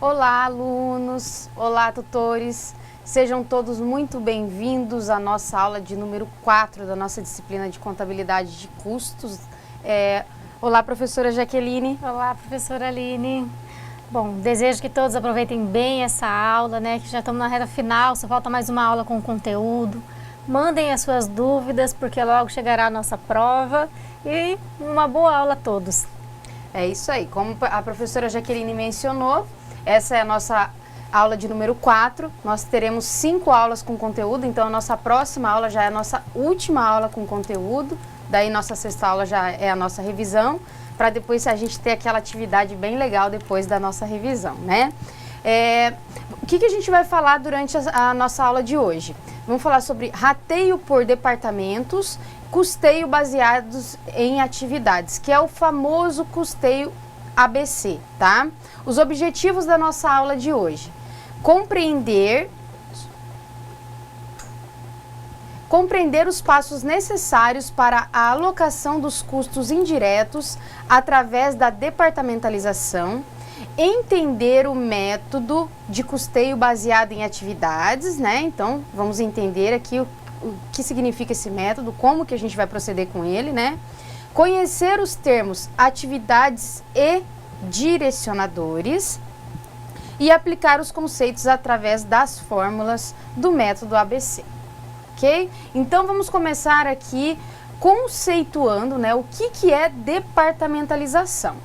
Olá, alunos! Olá, tutores! Sejam todos muito bem-vindos à nossa aula de número 4 da nossa disciplina de contabilidade de custos. Olá, professora Jaqueline! Olá, professora Aline! Bom, desejo que todos aproveitem bem essa aula, né? Que já estamos na reta final, só falta mais uma aula com conteúdo. Mandem as suas dúvidas, porque logo chegará a nossa prova. E uma boa aula a todos! É isso aí, como a professora Jaqueline mencionou, essa é a nossa aula de número 4, nós teremos 5 aulas com conteúdo, então a nossa próxima aula já é a nossa última aula com conteúdo, daí nossa sexta aula já é a nossa revisão, para depois a gente ter aquela atividade bem legal depois da nossa revisão, né? O que a gente vai falar durante a nossa aula de hoje? Vamos falar sobre rateio por departamentos, custeio baseados em atividades, que é o famoso custeio ABC, tá? Os objetivos da nossa aula de hoje: compreender os passos necessários para a alocação dos custos indiretos através da departamentalização, entender o método de custeio baseado em atividades, né? Então, vamos entender aqui o que significa esse método, como que a gente vai proceder com ele, né? Conhecer os termos atividades e direcionadores e aplicar os conceitos através das fórmulas do método ABC, ok? Então, vamos começar aqui conceituando, né, o que é departamentalização.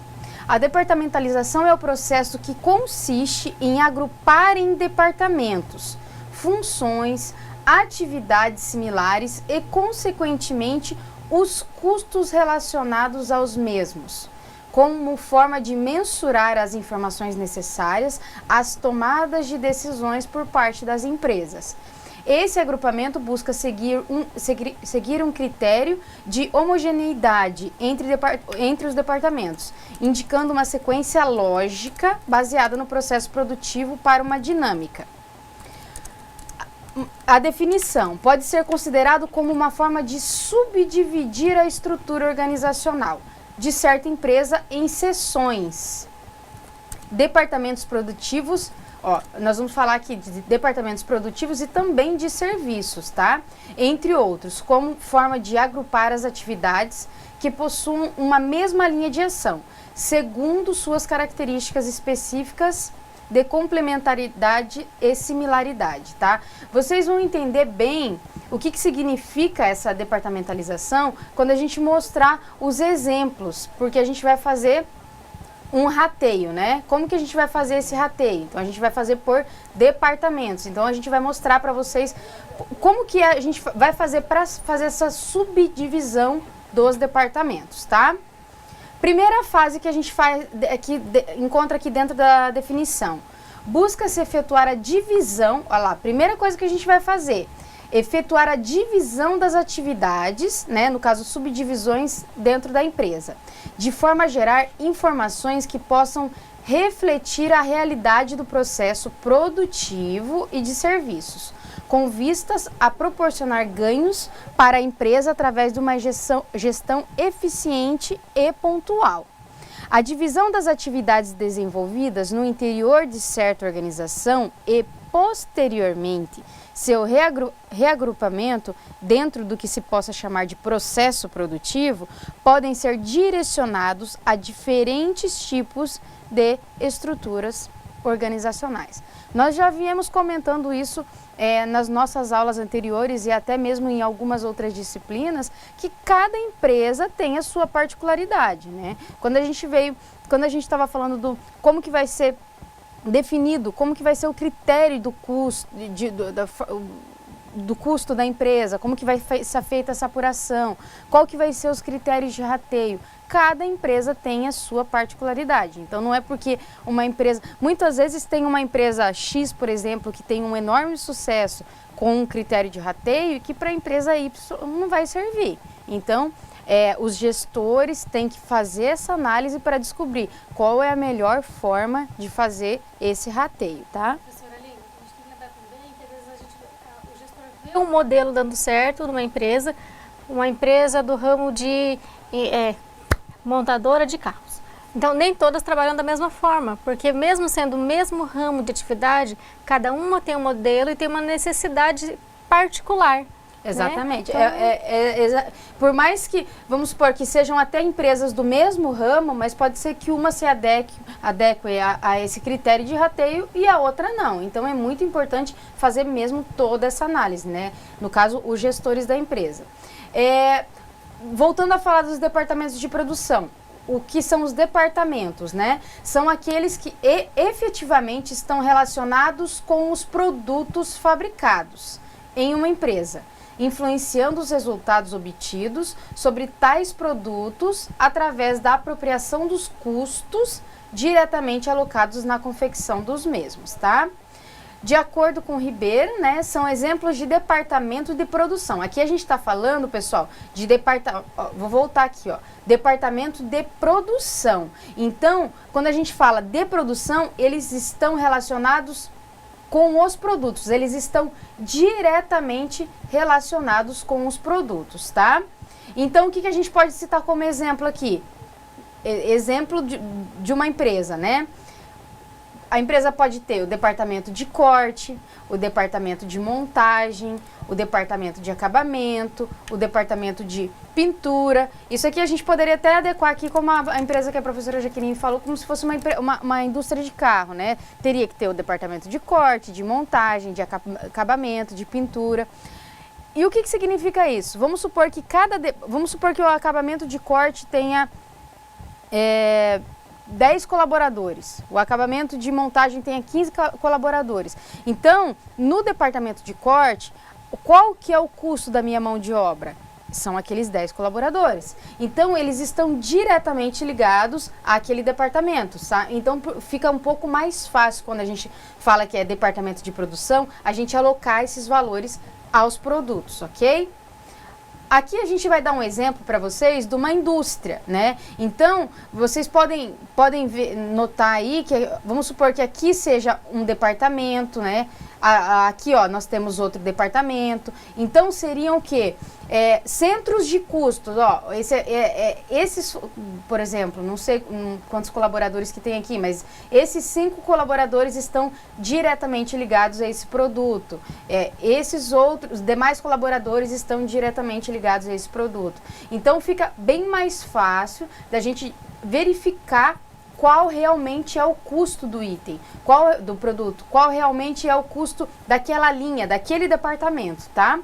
A departamentalização é o processo que consiste em agrupar em departamentos funções, atividades similares e, consequentemente, os custos relacionados aos mesmos, como forma de mensurar as informações necessárias às tomadas de decisões por parte das empresas. Esse agrupamento busca seguir um critério de homogeneidade entre os departamentos, indicando uma sequência lógica baseada no processo produtivo para uma dinâmica. A definição pode ser considerado como uma forma de subdividir a estrutura organizacional de certa empresa em seções. Departamentos produtivos, nós vamos falar aqui de departamentos produtivos e também de serviços, tá? Entre outros, como forma de agrupar as atividades que possuam uma mesma linha de ação, segundo suas características específicas de complementaridade e similaridade, tá? Vocês vão entender bem o que significa essa departamentalização quando a gente mostrar os exemplos, porque a gente vai fazer um rateio, né? Como que a gente vai fazer esse rateio? Então, a gente vai fazer por departamentos. Então, a gente vai mostrar para vocês como que a gente vai fazer para fazer essa subdivisão dos departamentos, tá? Primeira fase que a gente faz, encontra aqui dentro da definição. Busca-se efetuar a divisão, olha lá, primeira coisa que a gente vai fazer, efetuar a divisão das atividades, né, no caso subdivisões dentro da empresa, de forma a gerar informações que possam refletir a realidade do processo produtivo e de serviços, com vistas a proporcionar ganhos para a empresa através de uma gestão eficiente e pontual. A divisão das atividades desenvolvidas no interior de certa organização e, posteriormente, seu reagrupamento dentro do que se possa chamar de processo produtivo podem ser direcionados a diferentes tipos de estruturas organizacionais. Nós já viemos comentando isso nas nossas aulas anteriores e até mesmo em algumas outras disciplinas, que cada empresa tem a sua particularidade, né? Quando a gente estava falando do como que vai ser definido, como que vai ser o critério do custo, do custo da empresa, como que vai ser feita essa apuração, qual que vai ser os critérios de rateio. Cada empresa tem a sua particularidade. Então, não é porque uma empresa... Muitas vezes tem uma empresa X, por exemplo, que tem um enorme sucesso com um critério de rateio que para a empresa Y não vai servir. Então, os gestores têm que fazer essa análise para descobrir qual é a melhor forma de fazer esse rateio, tá? Professora Aline, a gente tem que lembrar também que às vezes o gestor vê um modelo dando certo numa empresa do ramo de montadora de carros. Então, nem todas trabalham da mesma forma, porque mesmo sendo o mesmo ramo de atividade, cada uma tem um modelo e tem uma necessidade particular. Exatamente. Né? Por mais que, vamos supor, que sejam até empresas do mesmo ramo, mas pode ser que uma se adeque a esse critério de rateio e a outra não. Então, é muito importante fazer mesmo toda essa análise, né? No caso, os gestores da empresa. Voltando a falar dos departamentos de produção. O que são os departamentos, né? São aqueles que efetivamente estão relacionados com os produtos fabricados em uma empresa, influenciando os resultados obtidos sobre tais produtos através da apropriação dos custos diretamente alocados na confecção dos mesmos, tá? De acordo com o Ribeiro, né, são exemplos de departamento de produção. Aqui a gente está falando, pessoal, de departamento, vou voltar aqui, ó, departamento de produção. Então, quando a gente fala de produção, eles estão relacionados com os produtos, eles estão diretamente relacionados com os produtos, tá? Então, o que a gente pode citar como exemplo aqui? Exemplo de uma empresa, né? A empresa pode ter o departamento de corte, o departamento de montagem, o departamento de acabamento, o departamento de pintura. Isso aqui a gente poderia até adequar aqui como a empresa que a professora Jaqueline falou, como se fosse uma indústria de carro, né? Teria que ter o departamento de corte, de montagem, de acabamento, de pintura. E o que significa isso? Vamos supor que o acabamento de corte tenha 10 colaboradores, o acabamento de montagem tenha 15 colaboradores. Então, no departamento de corte, qual que é o custo da minha mão de obra? São aqueles 10 colaboradores. Então, eles estão diretamente ligados àquele departamento, tá? Então, fica um pouco mais fácil quando a gente fala que é departamento de produção, a gente alocar esses valores aos produtos, ok? Aqui a gente vai dar um exemplo para vocês de uma indústria, né? Então, vocês podem notar aí que, vamos supor que aqui seja um departamento, né? Aqui, ó, nós temos outro departamento. Então, seriam o quê? Centros de custos, ó. Esses, por exemplo, não sei quantos colaboradores que tem aqui, mas esses 5 colaboradores estão diretamente ligados a esse produto. Esses outros, os demais colaboradores estão diretamente ligados a esse produto. Então, fica bem mais fácil da gente verificar qual realmente é o custo do item, do produto, qual realmente é o custo daquela linha, daquele departamento, tá?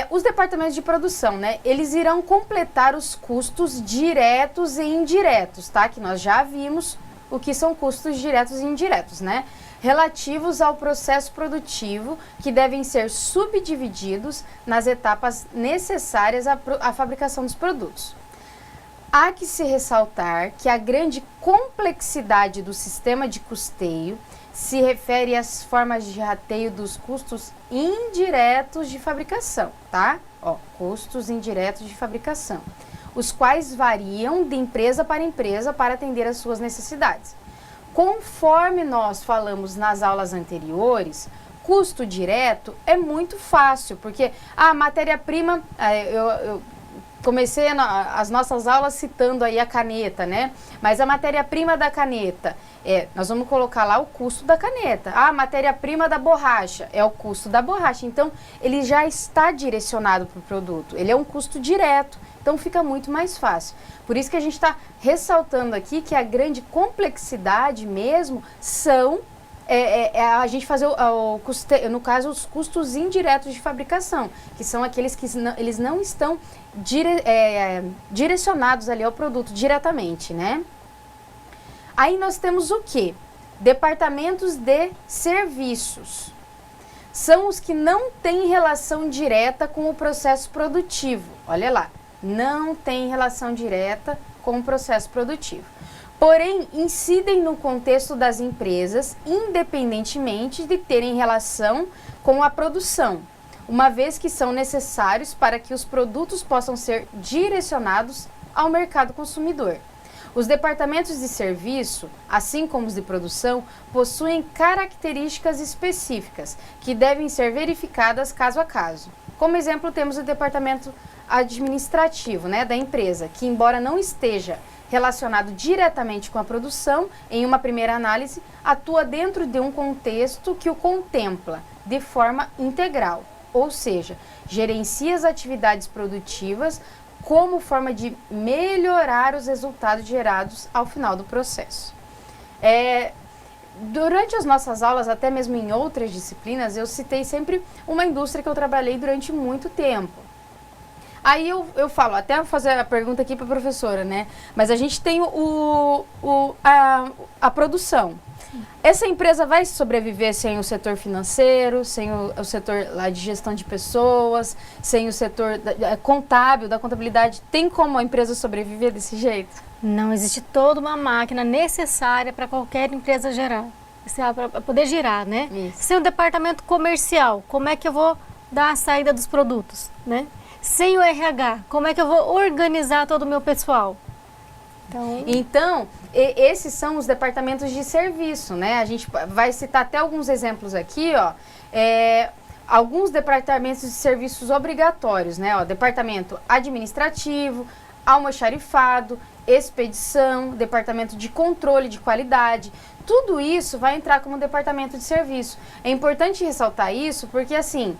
Os departamentos de produção, né? Eles irão completar os custos diretos e indiretos, tá? Que nós já vimos o que são custos diretos e indiretos, né? Relativos ao processo produtivo, que devem ser subdivididos nas etapas necessárias à fabricação dos produtos. Há que se ressaltar que a grande complexidade do sistema de custeio se refere às formas de rateio dos custos indiretos de fabricação, tá? Ó, custos indiretos de fabricação, os quais variam de empresa para atender às suas necessidades. Conforme nós falamos nas aulas anteriores, custo direto é muito fácil, porque a matéria-prima, eu comecei as nossas aulas citando aí a caneta, né? Mas a matéria-prima da caneta, nós vamos colocar lá o custo da caneta. A matéria-prima da borracha é o custo da borracha. Então, ele já está direcionado para o produto. Ele é um custo direto. Então, fica muito mais fácil. Por isso que a gente está ressaltando aqui que a grande complexidade mesmo são a gente fazer no caso, os custos indiretos de fabricação, que são aqueles que eles não estão direcionados ali ao produto diretamente, né? Aí nós temos o quê? Departamentos de serviços. São os que não têm relação direta com o processo produtivo. Olha lá, não tem relação direta com o processo produtivo. Porém, incidem no contexto das empresas, independentemente de terem relação com a produção, uma vez que são necessários para que os produtos possam ser direcionados ao mercado consumidor. Os departamentos de serviço, assim como os de produção, possuem características específicas que devem ser verificadas caso a caso. Como exemplo, temos o departamento administrativo, né, da empresa, que embora não esteja relacionado diretamente com a produção, em uma primeira análise, atua dentro de um contexto que o contempla de forma integral, ou seja, gerencia as atividades produtivas como forma de melhorar os resultados gerados ao final do processo. Durante as nossas aulas, até mesmo em outras disciplinas, eu citei sempre uma indústria que eu trabalhei durante muito tempo. Aí eu falo, até vou fazer a pergunta aqui para a professora, né? Mas a gente tem a produção. Essa empresa vai sobreviver sem o setor financeiro, sem o setor lá de gestão de pessoas, sem o setor contábil, da contabilidade? Tem como a empresa sobreviver desse jeito? Não existe toda uma máquina necessária para qualquer empresa gerar, para poder girar, né? Isso. Sem o departamento comercial, como é que eu vou dar a saída dos produtos, né? Sem o RH, como é que eu vou organizar todo o meu pessoal? Então, esses são os departamentos de serviço, né? A gente vai citar até alguns exemplos aqui, ó. Alguns departamentos de serviços obrigatórios, né? Ó, departamento administrativo, almoxarifado, expedição, departamento de controle de qualidade. Tudo isso vai entrar como departamento de serviço. É importante ressaltar isso porque, assim,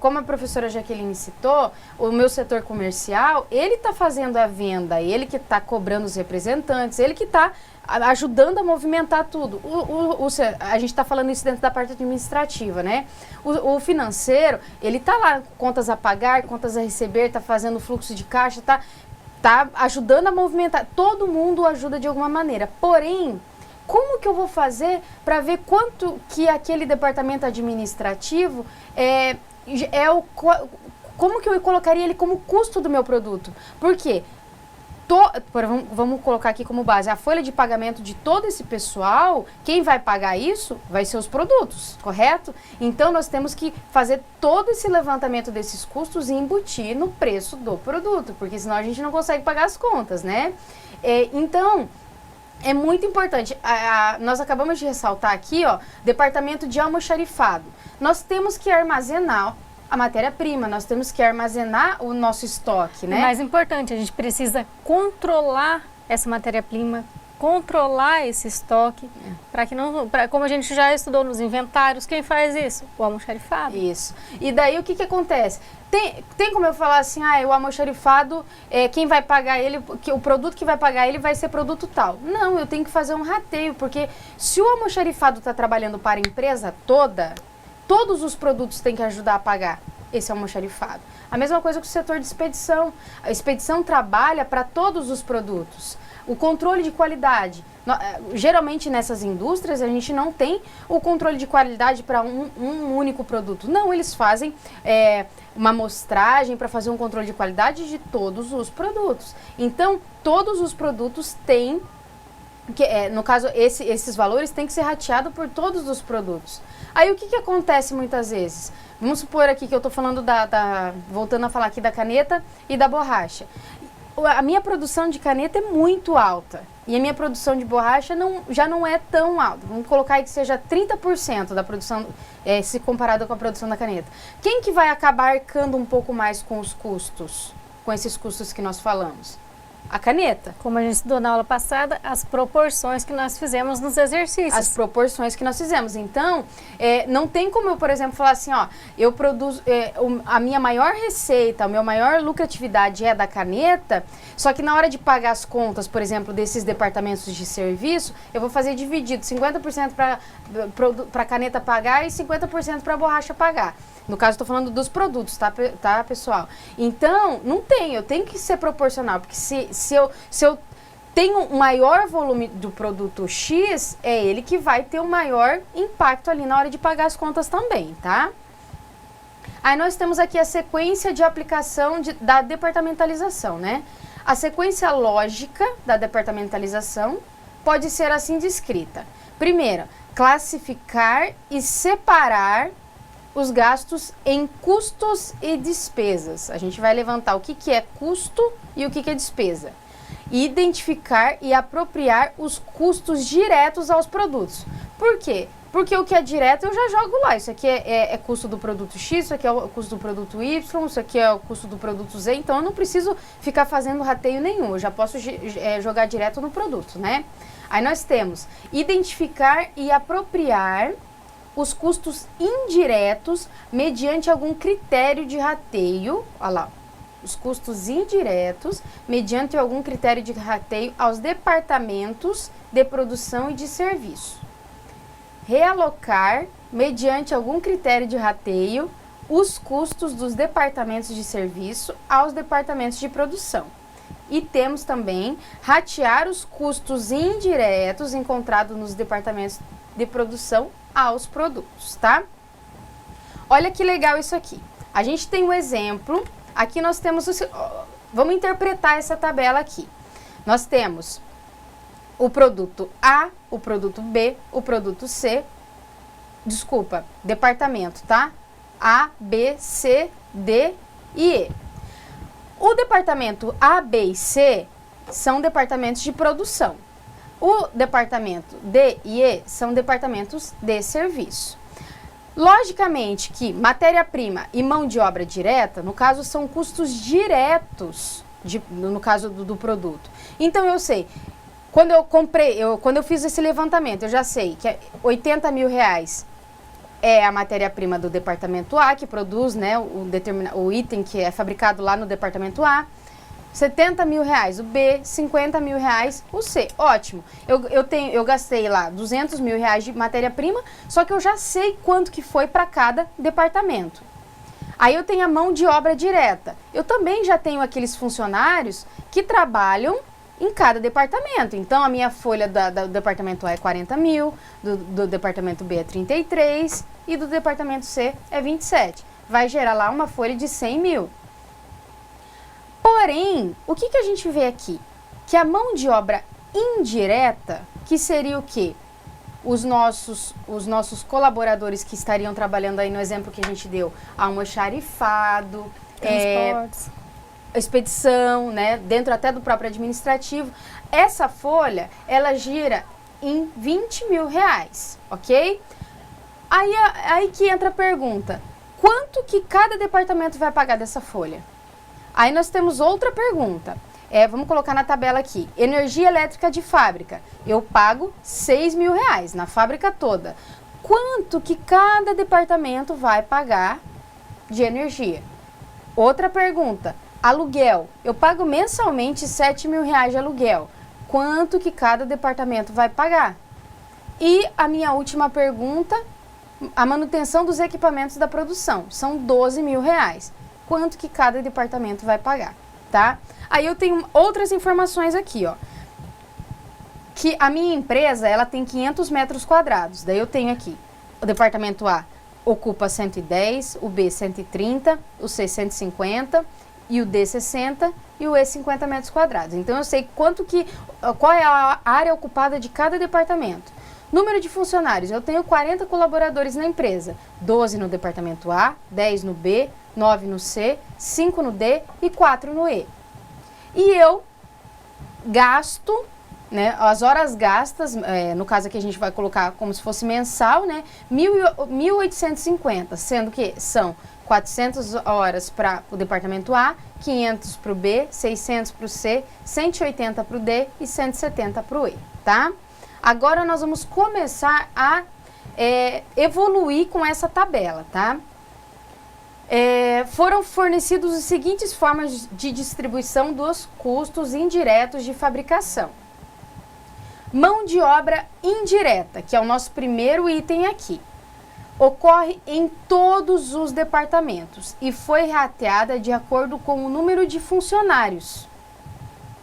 como a professora Jaqueline citou, o meu setor comercial, ele está fazendo a venda, ele que está cobrando os representantes, ele que está ajudando a movimentar tudo. A gente está falando isso dentro da parte administrativa, né? O financeiro, ele está lá, contas a pagar, contas a receber, está fazendo fluxo de caixa, está ajudando a movimentar. Todo mundo ajuda de alguma maneira. Porém, como que eu vou fazer para ver quanto que aquele departamento administrativo como que eu colocaria ele como custo do meu produto? Por quê? Vamos colocar aqui como base a folha de pagamento de todo esse pessoal. Quem vai pagar isso vai ser os produtos, correto? Então nós temos que fazer todo esse levantamento desses custos e embutir no preço do produto, porque senão a gente não consegue pagar as contas, né? Então é muito importante. Nós acabamos de ressaltar aqui, ó, departamento de almoxarifado. Nós temos que armazenar a matéria-prima, nós temos que armazenar o nosso estoque, né? O mais importante, a gente precisa controlar essa matéria-prima, controlar esse estoque, para que não, como a gente já estudou nos inventários, quem faz isso? O almoxarifado. Isso. E daí o que acontece? Tem como eu falar assim, o almoxarifado, quem vai pagar ele, o produto que vai pagar ele vai ser produto tal. Não, eu tenho que fazer um rateio, porque se o almoxarifado está trabalhando para a empresa toda, todos os produtos têm que ajudar a pagar esse almoxarifado. A mesma coisa com o setor de expedição. A expedição trabalha para todos os produtos. O controle de qualidade. Geralmente nessas indústrias a gente não tem o controle de qualidade para um único produto. Não, eles fazem uma amostragem para fazer um controle de qualidade de todos os produtos. Então, todos os produtos têm, no caso, esses valores têm que ser rateados por todos os produtos. Aí o que acontece muitas vezes? Vamos supor aqui que eu estou falando voltando a falar aqui da caneta e da borracha. A minha produção de caneta é muito alta e a minha produção de borracha já não é tão alta. Vamos colocar aí que seja 30% da produção, se comparado com a produção da caneta. Quem que vai acabar arcando um pouco mais com os custos, com esses custos que nós falamos? A caneta. Como a gente estudou na aula passada, as proporções que nós fizemos nos exercícios. As proporções que nós fizemos. Então, não tem como eu, por exemplo, falar assim, ó, eu produzo, a minha maior receita, a minha maior lucratividade é da caneta, só que na hora de pagar as contas, por exemplo, desses departamentos de serviço, eu vou fazer dividido, 50% para a caneta pagar e 50% para a borracha pagar. No caso, estou falando dos produtos, tá, pessoal? Então, eu tenho que ser proporcional, porque se eu tenho um maior volume do produto X, é ele que vai ter o maior impacto ali na hora de pagar as contas também, tá? Aí nós temos aqui a sequência de aplicação da departamentalização, né? A sequência lógica da departamentalização pode ser assim descrita. Primeiro, classificar e separar os gastos em custos e despesas. A gente vai levantar o que é custo e o que é despesa. Identificar e apropriar os custos diretos aos produtos. Por quê? Porque o que é direto eu já jogo lá. Isso aqui é custo do produto X, isso aqui é o custo do produto Y, isso aqui é o custo do produto Z. Então eu não preciso ficar fazendo rateio nenhum. Eu já posso jogar direto no produto, né? Aí nós temos identificar e apropriar os custos indiretos mediante algum critério de rateio. Olha lá. Os custos indiretos mediante algum critério de rateio aos departamentos de produção e de serviço. Realocar, mediante algum critério de rateio, os custos dos departamentos de serviço aos departamentos de produção. E temos também ratear os custos indiretos encontrados nos departamentos de produção aos produtos, tá? Olha que legal isso aqui. A gente tem um exemplo, aqui nós temos, vamos interpretar essa tabela aqui. Nós temos o produto A, o produto B, o produto C, desculpa, departamento, tá? A, B, C, D e E. O departamento A, B e C são departamentos de produção. O departamento D e E são departamentos de serviço. Logicamente que matéria-prima e mão de obra direta, no caso, são custos diretos, no caso do produto. Então eu sei... Quando eu fiz esse levantamento, eu já sei que 80 mil reais é a matéria-prima do departamento A, que produz, né, o item que é fabricado lá no departamento A. 70 mil reais o B, 50 mil reais o C. Ótimo. Eu gastei lá 200 mil reais de matéria-prima, só que eu já sei quanto que foi para cada departamento. Aí eu tenho a mão de obra direta. Eu também já tenho aqueles funcionários que trabalham em cada departamento. Então, a minha folha do departamento A é 40 mil, do departamento B é 33 e do departamento C é 27. Vai gerar lá uma folha de 100 mil. Porém, o que a gente vê aqui? Que a mão de obra indireta, que seria o quê? Os nossos colaboradores que estariam trabalhando aí no exemplo que a gente deu, almoxarifado, transportes, expedição, né, dentro até do próprio administrativo. Essa folha, ela gira em 20 mil reais, ok? Aí que entra a pergunta, quanto que cada departamento vai pagar dessa folha? Aí nós temos outra pergunta, vamos colocar na tabela aqui, energia elétrica de fábrica, eu pago 6 mil reais na fábrica toda. Quanto que cada departamento vai pagar de energia? Outra pergunta, aluguel, eu pago mensalmente 7 mil reais de aluguel. Quanto que cada departamento vai pagar? E a minha última pergunta, a manutenção dos equipamentos da produção, são 12 mil reais. Quanto que cada departamento vai pagar, tá? Aí eu tenho outras informações aqui, ó. Que a minha empresa, ela tem 500 metros quadrados. Daí eu tenho aqui, o departamento A ocupa 110, o B 130, o C 150... e o D 60 e o E 50 metros quadrados. Então eu sei qual é a área ocupada de cada departamento. Número de funcionários, eu tenho 40 colaboradores na empresa, 12 no departamento A, 10 no B, 9 no C, 5 no D e 4 no E. E eu gasto, né, as horas gastas, no caso aqui a gente vai colocar como se fosse mensal, né, 1.850, sendo que são 400 horas para o departamento A, 500 para o B, 600 para o C, 180 para o D e 170 para o E, tá? Agora nós vamos começar a evoluir com essa tabela, tá? Foram fornecidos as seguintes formas de distribuição dos custos indiretos de fabricação. Mão de obra indireta, que é o nosso primeiro item aqui. Ocorre em todos os departamentos e foi rateada de acordo com o número de funcionários.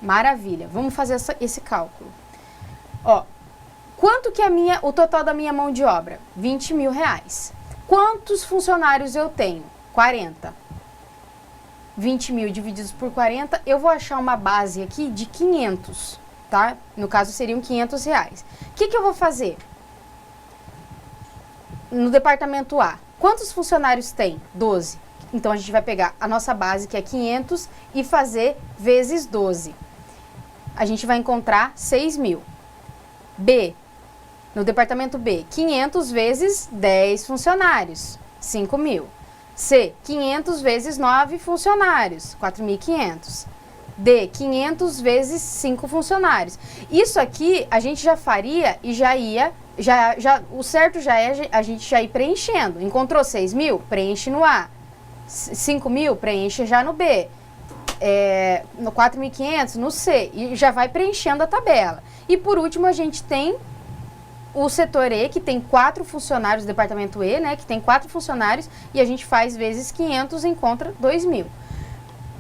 Maravilha, vamos fazer esse cálculo. Ó, quanto que é o total da minha mão de obra? 20 mil reais. Quantos funcionários eu tenho? 40. 20 mil divididos por 40, eu vou achar uma base aqui de 500, tá? No caso seriam 500 reais. O que eu vou fazer? No departamento A, quantos funcionários tem? 12. Então, a gente vai pegar a nossa base, que é 500, e fazer vezes 12. A gente vai encontrar 6 mil. B, No departamento B, 500 vezes 10 funcionários, 5.000. C, 500 vezes 9 funcionários, 4.500. D, 500 vezes 5 funcionários. Isso aqui a gente já faria e o certo já é a gente já ir preenchendo. Encontrou 6.000? Preenche no A. 5.000? Preenche já no B. No 4.500? No C. E já vai preenchendo a tabela. E por último a gente tem o setor E, que tem 4 funcionários, o departamento E, né, que tem 4 funcionários, e a gente faz vezes 500 e encontra 2.000.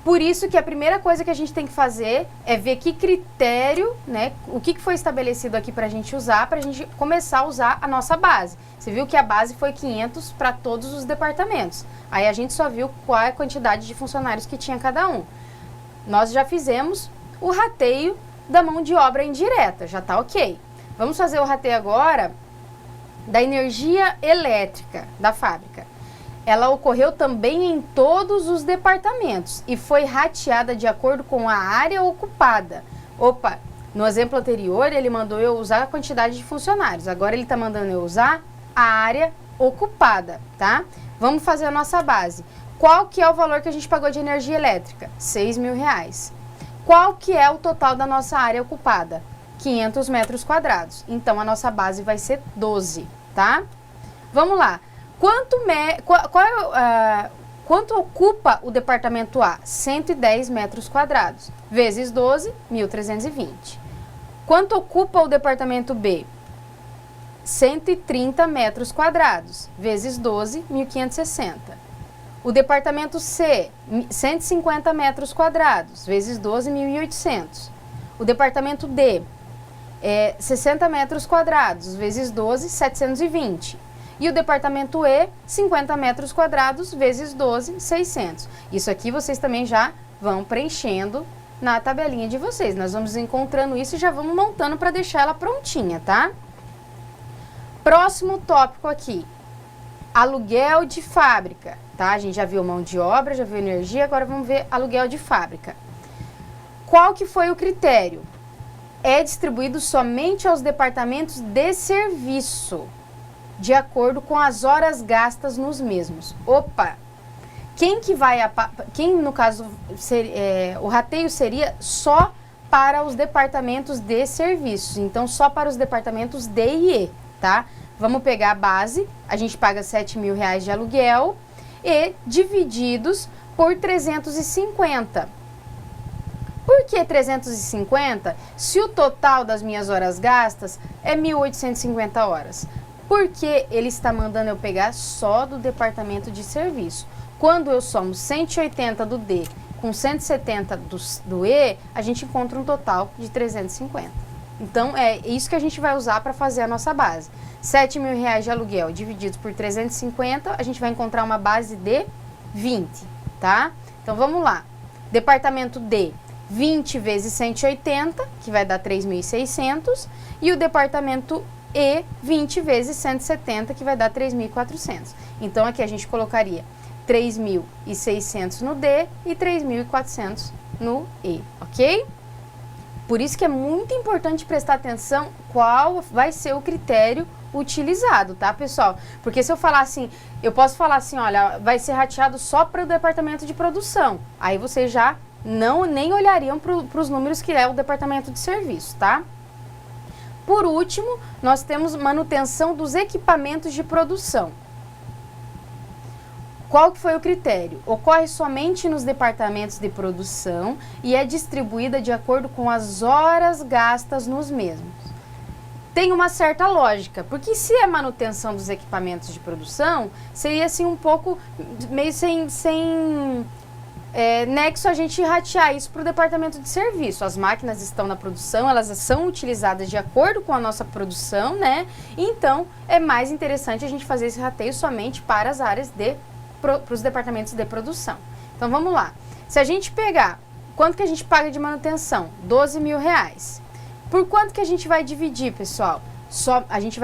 Por isso que a primeira coisa que a gente tem que fazer é ver que critério, né, o que foi estabelecido aqui para a gente usar, para a gente começar a usar a nossa base. Você viu que a base foi 500 para todos os departamentos. Aí a gente só viu qual é a quantidade de funcionários que tinha cada um. Nós já fizemos o rateio da mão de obra indireta, já está ok. Vamos fazer o rateio agora da energia elétrica da fábrica. Ela ocorreu também em todos os departamentos e foi rateada de acordo com a área ocupada. Opa, no exemplo anterior ele mandou eu usar a quantidade de funcionários, agora ele está mandando eu usar a área ocupada, tá? Vamos fazer a nossa base. Qual que é o valor que a gente pagou de energia elétrica? R$6.000. Qual que é o total da nossa área ocupada? 500 metros quadrados. Então, a nossa base vai ser 12, tá? Vamos lá. Quanto ocupa o departamento A? 110 metros quadrados. Vezes 12, 1.320. Quanto ocupa o departamento B? 130 metros quadrados. Vezes 12, 1.560. O departamento C, 150 metros quadrados. Vezes 12, 1.800. O departamento D, 60 metros quadrados, vezes 12, 720. E o departamento E, 50 metros quadrados, vezes 12, 600. Isso aqui vocês também já vão preenchendo na tabelinha de vocês. Nós vamos encontrando isso e já vamos montando para deixar ela prontinha, tá? Próximo tópico aqui, aluguel de fábrica, tá? A gente já viu mão de obra, já viu energia, agora vamos ver aluguel de fábrica. Qual que foi o critério? É distribuído somente aos departamentos de serviço, de acordo com as horas gastas nos mesmos. Opa! Quem no caso, o rateio seria só para os departamentos de serviços, então só para os departamentos D e E, tá? Vamos pegar a base, a gente paga R$7.000 de aluguel e divididos por 350. Por que 350 se o total das minhas horas gastas é 1.850 horas? Porque ele está mandando eu pegar só do departamento de serviço. Quando eu somo 180 do D com 170 do E, a gente encontra um total de 350. Então, é isso que a gente vai usar para fazer a nossa base. R$7.000 de aluguel divididos por 350, a gente vai encontrar uma base de 20, tá? Então, vamos lá. Departamento D, 20 vezes 180, que vai dar 3.600, e o departamento E, 20 vezes 170, que vai dar 3.400. Então, aqui a gente colocaria 3.600 no D e 3.400 no E, ok? Por isso que é muito importante prestar atenção qual vai ser o critério utilizado, tá, pessoal? Porque se eu falar assim, eu posso falar assim, olha, vai ser rateado só para o departamento de produção. Aí vocês já nem olhariam para os números que é o departamento de serviço, tá? Por último, nós temos manutenção dos equipamentos de produção. Qual que foi o critério? Ocorre somente nos departamentos de produção e é distribuída de acordo com as horas gastas nos mesmos. Tem uma certa lógica, porque se é manutenção dos equipamentos de produção, seria assim um pouco meio sem nexo a gente ratear isso para o departamento de serviço. As máquinas estão na produção, elas são utilizadas de acordo com a nossa produção, né? Então, é mais interessante a gente fazer esse rateio somente para as áreas para os departamentos de produção. Então, vamos lá. Se a gente pegar, quanto que a gente paga de manutenção? R$12.000. Por quanto que a gente vai dividir, pessoal? A gente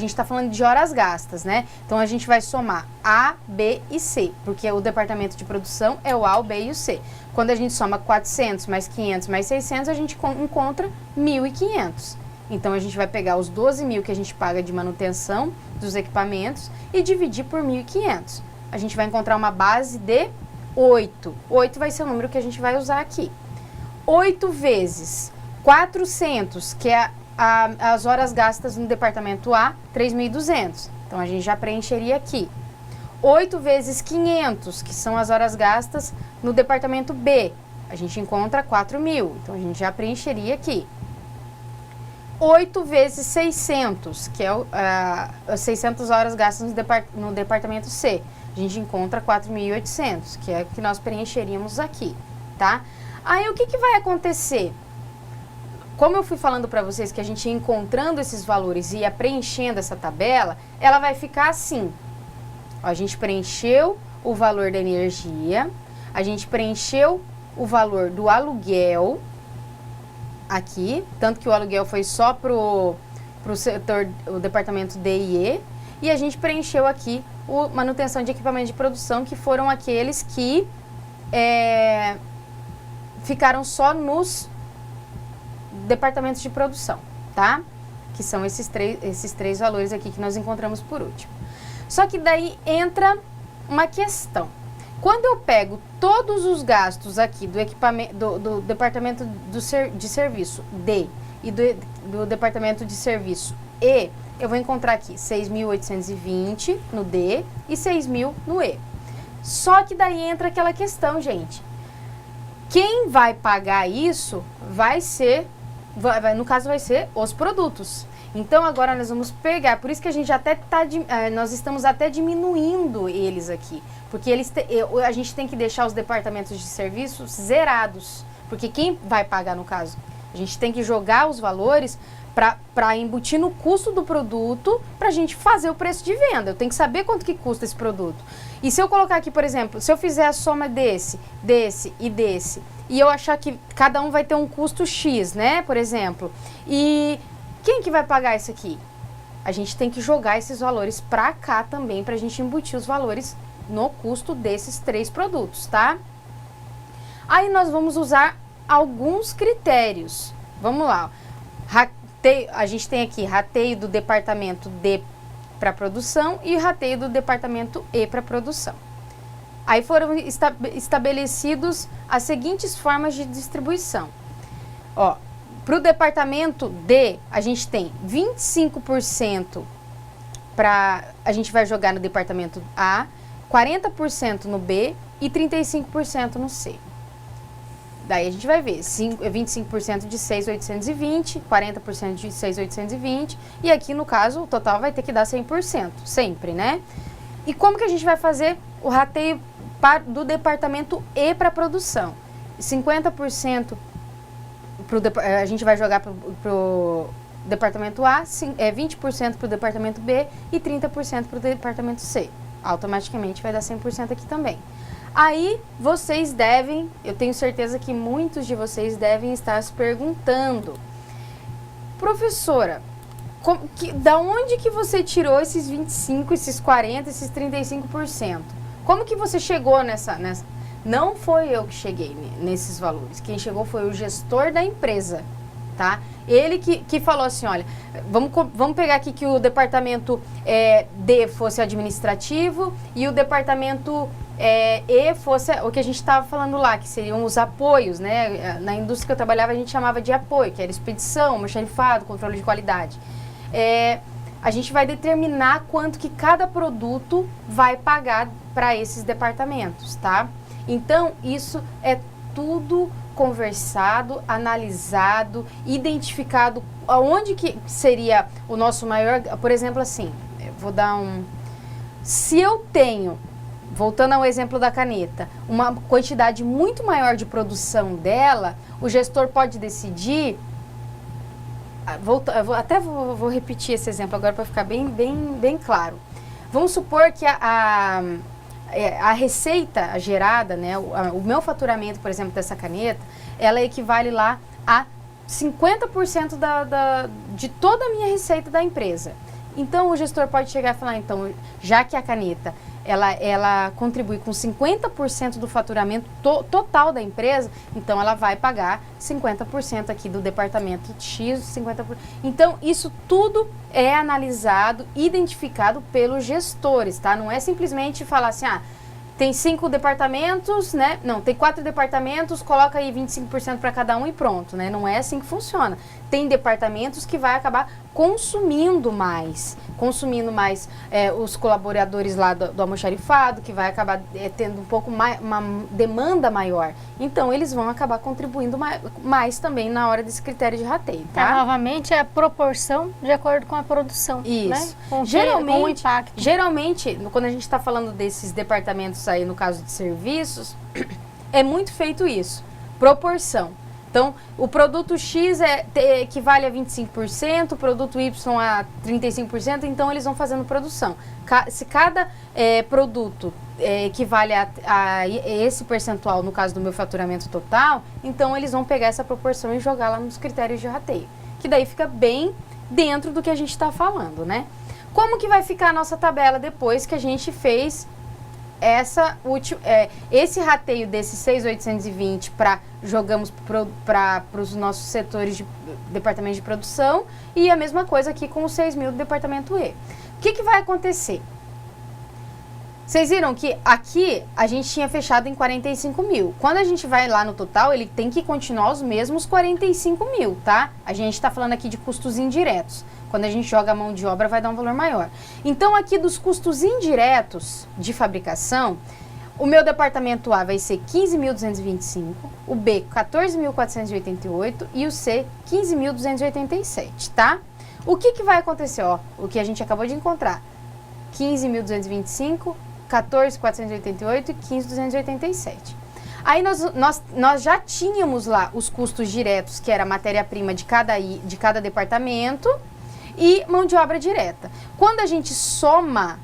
está falando de horas gastas, né? Então, a gente vai somar A, B e C, porque o departamento de produção é o A, o B e o C. Quando a gente soma 400 mais 500 mais 600, a gente encontra 1.500. Então, a gente vai pegar os 12 mil que a gente paga de manutenção dos equipamentos e dividir por 1.500. A gente vai encontrar uma base de 8. 8 vai ser o número que a gente vai usar aqui. 8 vezes 400, que é as horas gastas no departamento A, 3.200. Então, a gente já preencheria aqui. 8 vezes 500, que são as horas gastas no departamento B. A gente encontra 4.000. Então, a gente já preencheria aqui. 8 vezes 600, que é as 600 horas gastas no departamento C. A gente encontra 4.800, que é o que nós preencheríamos aqui, tá? Aí, o que vai acontecer? Como eu fui falando para vocês que a gente ia encontrando esses valores e ia preenchendo essa tabela, ela vai ficar assim. Ó, a gente preencheu o valor da energia, a gente preencheu o valor do aluguel aqui, tanto que o aluguel foi só pro setor, o departamento D e E a gente preencheu aqui o manutenção de equipamento de produção, que foram aqueles que ficaram só nos departamentos de produção, tá? Que são esses três valores aqui que nós encontramos por último. Só que daí entra uma questão. Quando eu pego todos os gastos aqui do equipamento, do departamento de serviço D e do departamento de serviço E, eu vou encontrar aqui 6.820 no D e 6.000 no E. Só que daí entra aquela questão, gente. Quem vai pagar isso vai ser, no caso vai ser os produtos. Então agora nós vamos pegar, por isso que a gente até nós estamos até diminuindo eles aqui, porque a gente tem que deixar os departamentos de serviços zerados, porque quem vai pagar no caso? A gente tem que jogar os valores para embutir no custo do produto para a gente fazer o preço de venda. Eu tenho que saber quanto que custa esse produto. E se eu colocar aqui, por exemplo, se eu fizer a soma desse e desse, e eu achar que cada um vai ter um custo X, né, por exemplo, e quem que vai pagar isso aqui? A gente tem que jogar esses valores para cá também, para a gente embutir os valores no custo desses três produtos, tá? Aí nós vamos usar alguns critérios. Vamos lá. A gente tem aqui rateio do departamento D para produção e rateio do departamento E para produção. Aí foram estabelecidos as seguintes formas de distribuição. Ó, para o departamento D, a gente tem 25% a gente vai jogar no departamento A, 40% no B e 35% no C. Daí a gente vai ver 25% de 6.820, 40% de 6.820 e aqui no caso o total vai ter que dar 100%, sempre, né? E como que a gente vai fazer o rateio do departamento E para produção? 50% a gente vai jogar para o departamento A, 20% para o departamento B e 30% para o departamento C. Automaticamente vai dar 100% aqui também. Aí vocês devem, eu tenho certeza que muitos de vocês devem estar se perguntando: professora, da onde que você tirou esses 25, esses 40, esses 35%? Como que você chegou nessa? Não foi eu que cheguei nesses valores. Quem chegou foi o gestor da empresa, tá? Ele que falou assim, olha, vamos pegar aqui que o departamento D fosse administrativo e o departamento E fosse o que a gente estava falando lá, que seriam os apoios, né? Na indústria que eu trabalhava a gente chamava de apoio, que era expedição, almoxarifado, controle de qualidade. A gente vai determinar quanto que cada produto vai pagar para esses departamentos, tá? Então, isso é tudo conversado, analisado, identificado aonde que seria o nosso maior... Por exemplo, assim, eu vou dar se eu tenho, voltando ao exemplo da caneta, uma quantidade muito maior de produção dela, o gestor pode decidir... Vou repetir esse exemplo agora para ficar bem claro. Vamos supor que a receita gerada, né, o meu faturamento, por exemplo, dessa caneta, ela equivale lá a 50% de toda a minha receita da empresa. Então, o gestor pode chegar e falar, então, já que a caneta, ela contribui com 50% do faturamento total da empresa, então ela vai pagar 50% aqui do departamento X, 50%. Então, isso tudo é analisado, identificado pelos gestores, tá? Não é simplesmente falar assim, tem 5 departamentos, né? Não, tem 4 departamentos, coloca aí 25% para cada um e pronto, né? Não é assim que funciona. Tem departamentos que vai acabar consumindo mais os colaboradores lá do almoxarifado, que vai acabar tendo um pouco mais, uma demanda maior. Então, eles vão acabar contribuindo mais também na hora desse critério de rateio, tá? Novamente, é a proporção de acordo com a produção, isso, né? Com o impacto. Geralmente, quando a gente está falando desses departamentos aí, no caso de serviços, é muito feito isso, proporção. Então, o produto X equivale a 25%, o produto Y a 35%, então eles vão fazendo produção. Se cada produto equivale a esse percentual, no caso do meu faturamento total, então eles vão pegar essa proporção e jogar lá nos critérios de rateio, que daí fica bem dentro do que a gente está falando, né? Como que vai ficar a nossa tabela depois que a gente fez esse rateio desses 6.820 jogamos para os nossos setores de departamento de produção e a mesma coisa aqui com os 6.000 do departamento E. O que vai acontecer? Vocês viram que aqui a gente tinha fechado em 45 mil. Quando a gente vai lá no total, ele tem que continuar os mesmos 45 mil, tá? A gente está falando aqui de custos indiretos. Quando a gente joga a mão de obra, vai dar um valor maior. Então, aqui dos custos indiretos de fabricação, o meu departamento A vai ser 15.225, o B 14.488 e o C 15.287, tá? O que vai acontecer? Ó, o que a gente acabou de encontrar, 15.225, 14.488 e 15.287. Aí nós já tínhamos lá os custos diretos, que era a matéria-prima de cada departamento, e mão de obra direta. Quando a gente soma,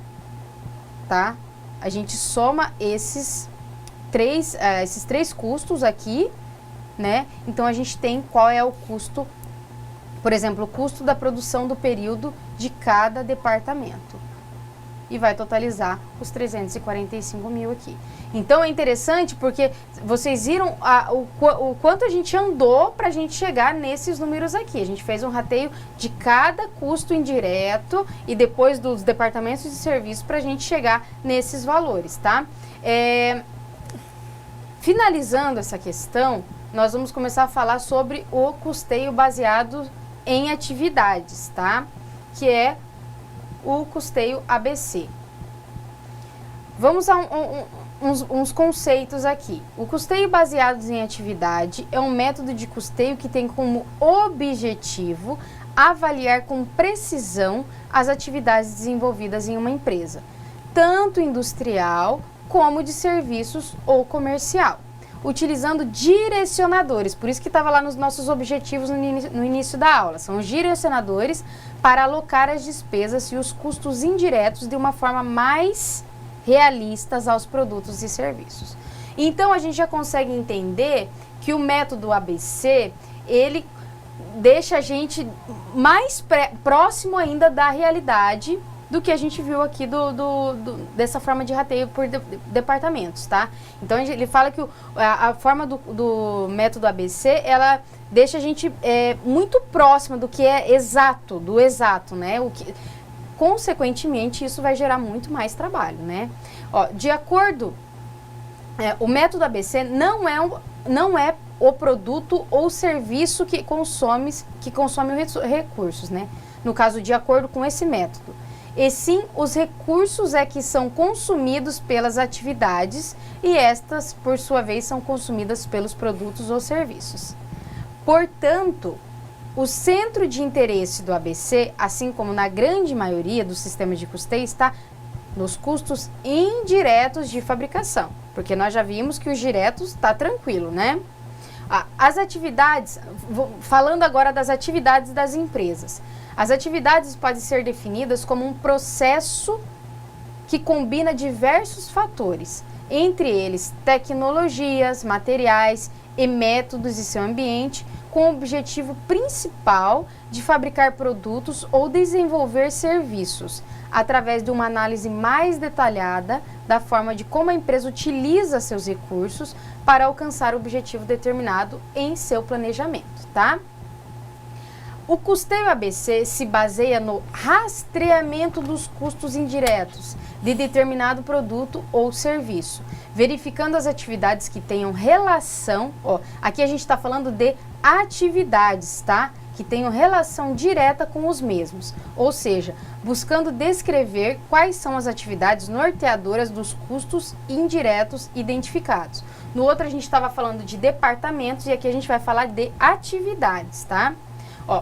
tá? A gente soma esses três custos aqui, né? Então, a gente tem qual é o custo, por exemplo, o custo da produção do período de cada departamento. E vai totalizar os 345 mil aqui. Então, é interessante porque vocês viram o quanto a gente andou para a gente chegar nesses números aqui. A gente fez um rateio de cada custo indireto e depois dos departamentos de serviço para a gente chegar nesses valores, tá? Finalizando essa questão, nós vamos começar a falar sobre o custeio baseado em atividades, tá? Que é o custeio ABC. Vamos a uns conceitos aqui. O custeio baseado em atividade é um método de custeio que tem como objetivo avaliar com precisão as atividades desenvolvidas em uma empresa, tanto industrial como de serviços ou comercial, utilizando direcionadores. Por isso que estava lá nos nossos objetivos no início da aula. São os direcionadores para alocar as despesas e os custos indiretos de uma forma mais realistas aos produtos e serviços. Então, a gente já consegue entender que o método ABC, ele deixa a gente mais próximo ainda da realidade do que a gente viu aqui dessa forma de rateio por departamentos, tá? Então, ele fala que a forma do método ABC, ela deixa a gente muito próxima do que é exato, do exato, né? Consequentemente, isso vai gerar muito mais trabalho, né? Ó, de acordo, o método ABC não é o produto ou serviço que consome os recursos, né? No caso, de acordo com esse método. E sim, os recursos que são consumidos pelas atividades e estas, por sua vez, são consumidas pelos produtos ou serviços. Portanto, o centro de interesse do ABC, assim como na grande maioria dos sistemas de custeio, está nos custos indiretos de fabricação, porque nós já vimos que os diretos está tranquilo, né? As atividades, falando agora das atividades das empresas, as atividades podem ser definidas como um processo que combina diversos fatores, entre eles tecnologias, materiais e métodos de seu ambiente, com o objetivo principal de fabricar produtos ou desenvolver serviços, através de uma análise mais detalhada da forma de como a empresa utiliza seus recursos para alcançar o objetivo determinado em seu planejamento, tá? O custeio ABC se baseia no rastreamento dos custos indiretos de determinado produto ou serviço, verificando as atividades que tenham relação, aqui a gente está falando de atividades, tá? Que tenham relação direta com os mesmos, ou seja, buscando descrever quais são as atividades norteadoras dos custos indiretos identificados. No outro a gente estava falando de departamentos e aqui a gente vai falar de atividades, tá?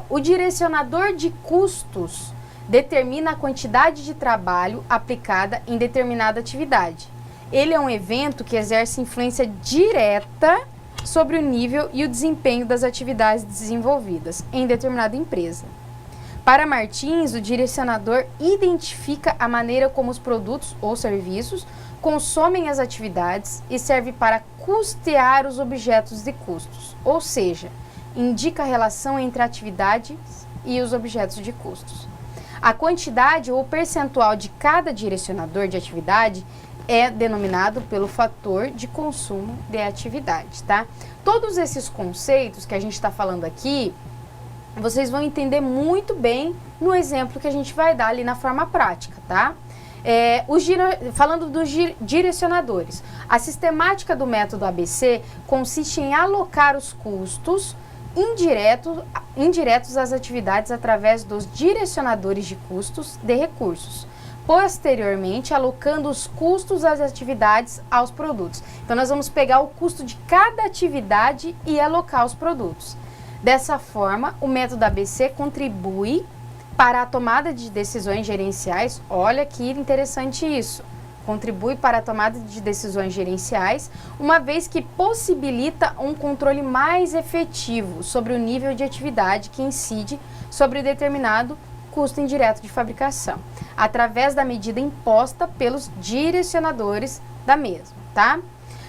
O direcionador de custos determina a quantidade de trabalho aplicada em determinada atividade. Ele é um evento que exerce influência direta sobre o nível e o desempenho das atividades desenvolvidas em determinada empresa. Para Martins, o direcionador identifica a maneira como os produtos ou serviços consomem as atividades e serve para custear os objetos de custos, ou seja, indica a relação entre a atividade e os objetos de custos. A quantidade ou percentual de cada direcionador de atividade é denominado pelo fator de consumo de atividade, tá? Todos esses conceitos que a gente está falando aqui, vocês vão entender muito bem no exemplo que a gente vai dar ali na forma prática, tá? Falando dos direcionadores, a sistemática do método ABC consiste em alocar os custos indiretos às atividades através dos direcionadores de custos de recursos, posteriormente alocando os custos das atividades aos produtos. Então nós vamos pegar o custo de cada atividade e alocar os produtos. Dessa forma, o método ABC contribui para a tomada de decisões gerenciais. Olha que interessante isso. Contribui para a tomada de decisões gerenciais, uma vez que possibilita um controle mais efetivo sobre o nível de atividade que incide sobre o determinado custo indireto de fabricação, através da medida imposta pelos direcionadores da mesma, tá?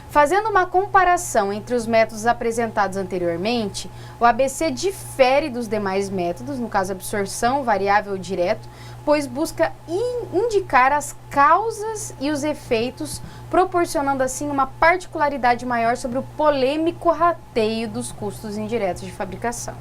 Fazendo uma comparação entre os métodos apresentados anteriormente, o ABC difere dos demais métodos, no caso absorção, variável ou direto, pois busca indicar as causas e os efeitos, proporcionando assim uma particularidade maior sobre o polêmico rateio dos custos indiretos de fabricação.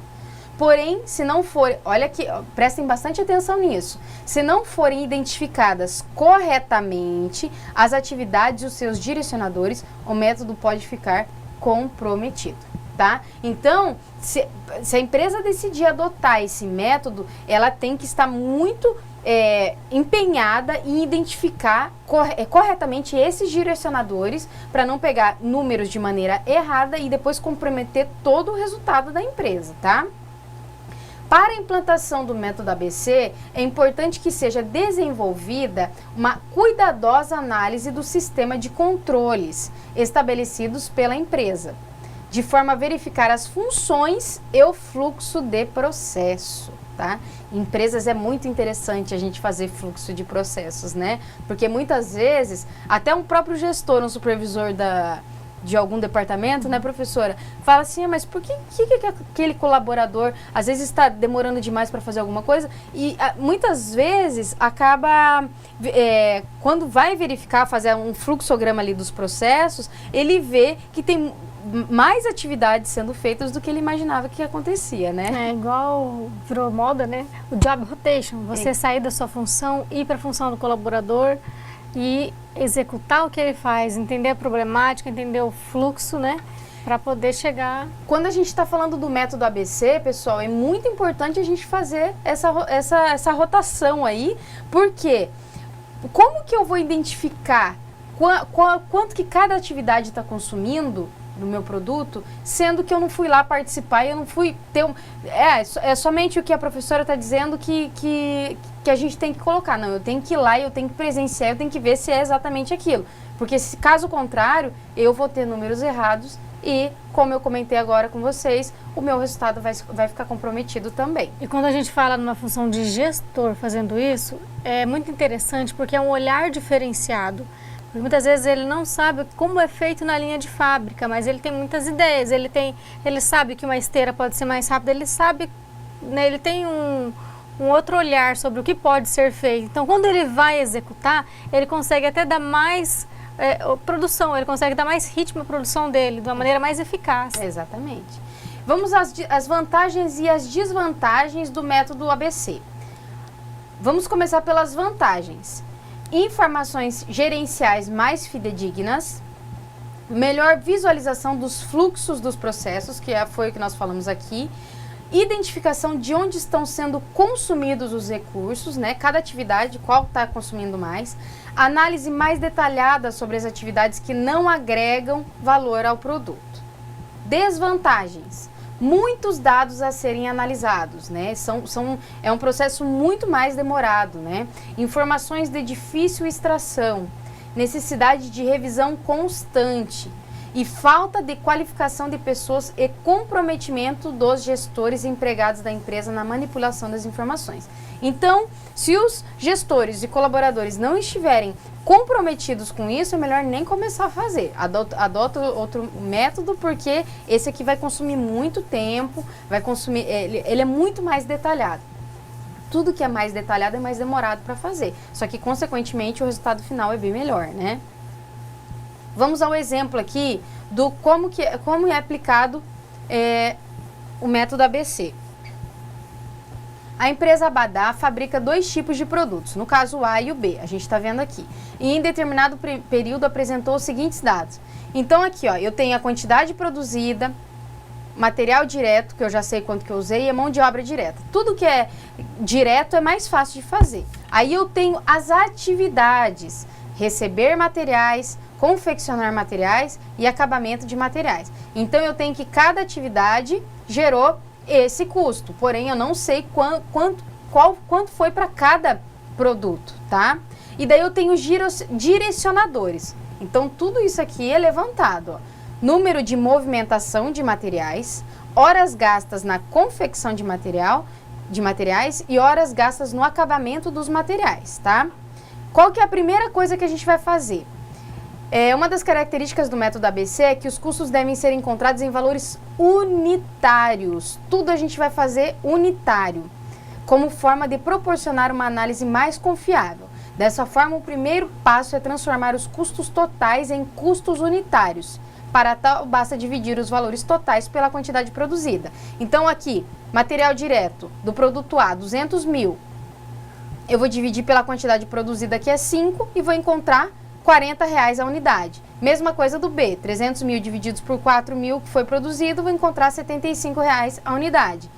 Porém, se não for, olha aqui, prestem bastante atenção nisso, se não forem identificadas corretamente as atividades e os seus direcionadores, o método pode ficar comprometido, tá? Então, se a empresa decidir adotar esse método, ela tem que estar muito empenhada em identificar corretamente esses direcionadores para não pegar números de maneira errada e depois comprometer todo o resultado da empresa, tá? Para a implantação do método ABC, é importante que seja desenvolvida uma cuidadosa análise do sistema de controles estabelecidos pela empresa, de forma a verificar as funções e o fluxo de processo, tá? Em empresas é muito interessante a gente fazer fluxo de processos, né? Porque muitas vezes, até um próprio gestor, um supervisor de algum departamento, né, professora, fala assim, mas por que aquele colaborador às vezes está demorando demais para fazer alguma coisa? E muitas vezes acaba, quando vai verificar, fazer um fluxograma ali dos processos, ele vê que tem mais atividades sendo feitas do que ele imaginava que acontecia, né? É igual virou moda, né? O job rotation, você sair da sua função, ir para a função do colaborador e executar o que ele faz, entender a problemática, entender o fluxo, né? Para poder chegar... Quando a gente está falando do método ABC, pessoal, é muito importante a gente fazer essa rotação aí, porque como que eu vou identificar quanto que cada atividade está consumindo do meu produto, sendo que eu não fui lá participar e eu não fui ter é somente o que a professora está dizendo que a gente tem que colocar. Não, eu tenho que ir lá, eu tenho que presenciar, eu tenho que ver se é exatamente aquilo. Porque se caso contrário, eu vou ter números errados e, como eu comentei agora com vocês, o meu resultado vai ficar comprometido também. E quando a gente fala numa função de gestor fazendo isso, é muito interessante porque é um olhar diferenciado Porque muitas vezes ele não sabe como é feito na linha de fábrica, mas ele tem muitas ideias, ele sabe que uma esteira pode ser mais rápida, ele sabe, né, ele tem um outro olhar sobre o que pode ser feito. Então, quando ele vai executar, ele consegue até dar mais produção, ele consegue dar mais ritmo à produção dele, de uma maneira mais eficaz. Exatamente. Vamos às vantagens e as desvantagens do método ABC. Vamos começar pelas vantagens. Informações gerenciais mais fidedignas, melhor visualização dos fluxos dos processos, que foi o que nós falamos aqui, identificação de onde estão sendo consumidos os recursos, né? Cada atividade, qual está consumindo mais, análise mais detalhada sobre as atividades que não agregam valor ao produto. Desvantagens. Muitos dados a serem analisados, né? É um processo muito mais demorado, né? Informações de difícil extração, necessidade de revisão constante e falta de qualificação de pessoas e comprometimento dos gestores e empregados da empresa na manipulação das informações. Então, se os gestores e colaboradores não estiverem comprometidos com isso, é melhor nem começar a fazer. Adota outro método, porque esse aqui vai consumir muito tempo, ele é muito mais detalhado. Tudo que é mais detalhado é mais demorado para fazer. Só que, consequentemente, o resultado final é bem melhor, né? Vamos ao exemplo aqui do como é aplicado o método ABC. A empresa Abadá fabrica 2 tipos de produtos, no caso o A e o B, a gente está vendo aqui. E em determinado período apresentou os seguintes dados. Então aqui, ó, eu tenho a quantidade produzida, material direto, que eu já sei quanto que eu usei, e a mão de obra direta. Tudo que é direto é mais fácil de fazer. Aí eu tenho as atividades, receber materiais, confeccionar materiais e acabamento de materiais. Então eu tenho que cada atividade gerou esse custo, porém eu não sei quanto foi para cada produto, tá? E daí eu tenho direcionadores. Então tudo isso aqui é levantado, ó. Número de movimentação de materiais, horas gastas na confecção de materiais e horas gastas no acabamento dos materiais, tá? Qual que é a primeira coisa que a gente vai fazer? Uma das características do método ABC é que os custos devem ser encontrados em valores unitários. Tudo a gente vai fazer unitário, como forma de proporcionar uma análise mais confiável. Dessa forma, o primeiro passo é transformar os custos totais em custos unitários. Para tal, basta dividir os valores totais pela quantidade produzida. Então, aqui, material direto do produto A, 200 mil. Eu vou dividir pela quantidade produzida, que é 5, e vou encontrar R$40 a unidade. Mesma coisa do B, 300 mil divididos por 4 mil que foi produzido, vou encontrar R$75 a unidade.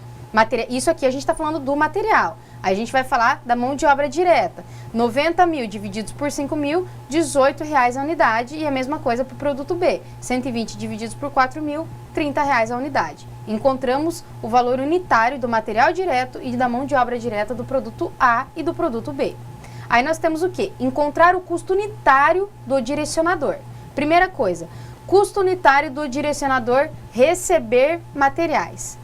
Isso aqui a gente está falando do material. Aí a gente vai falar da mão de obra direta. 90 mil divididos por 5 mil, R$18 a unidade. E a mesma coisa para o produto B. 120 divididos por 4 mil, R$30 a unidade. Encontramos o valor unitário do material direto e da mão de obra direta do produto A e do produto B. Aí nós temos o quê? Encontrar o custo unitário do direcionador. Primeira coisa, custo unitário do direcionador receber materiais.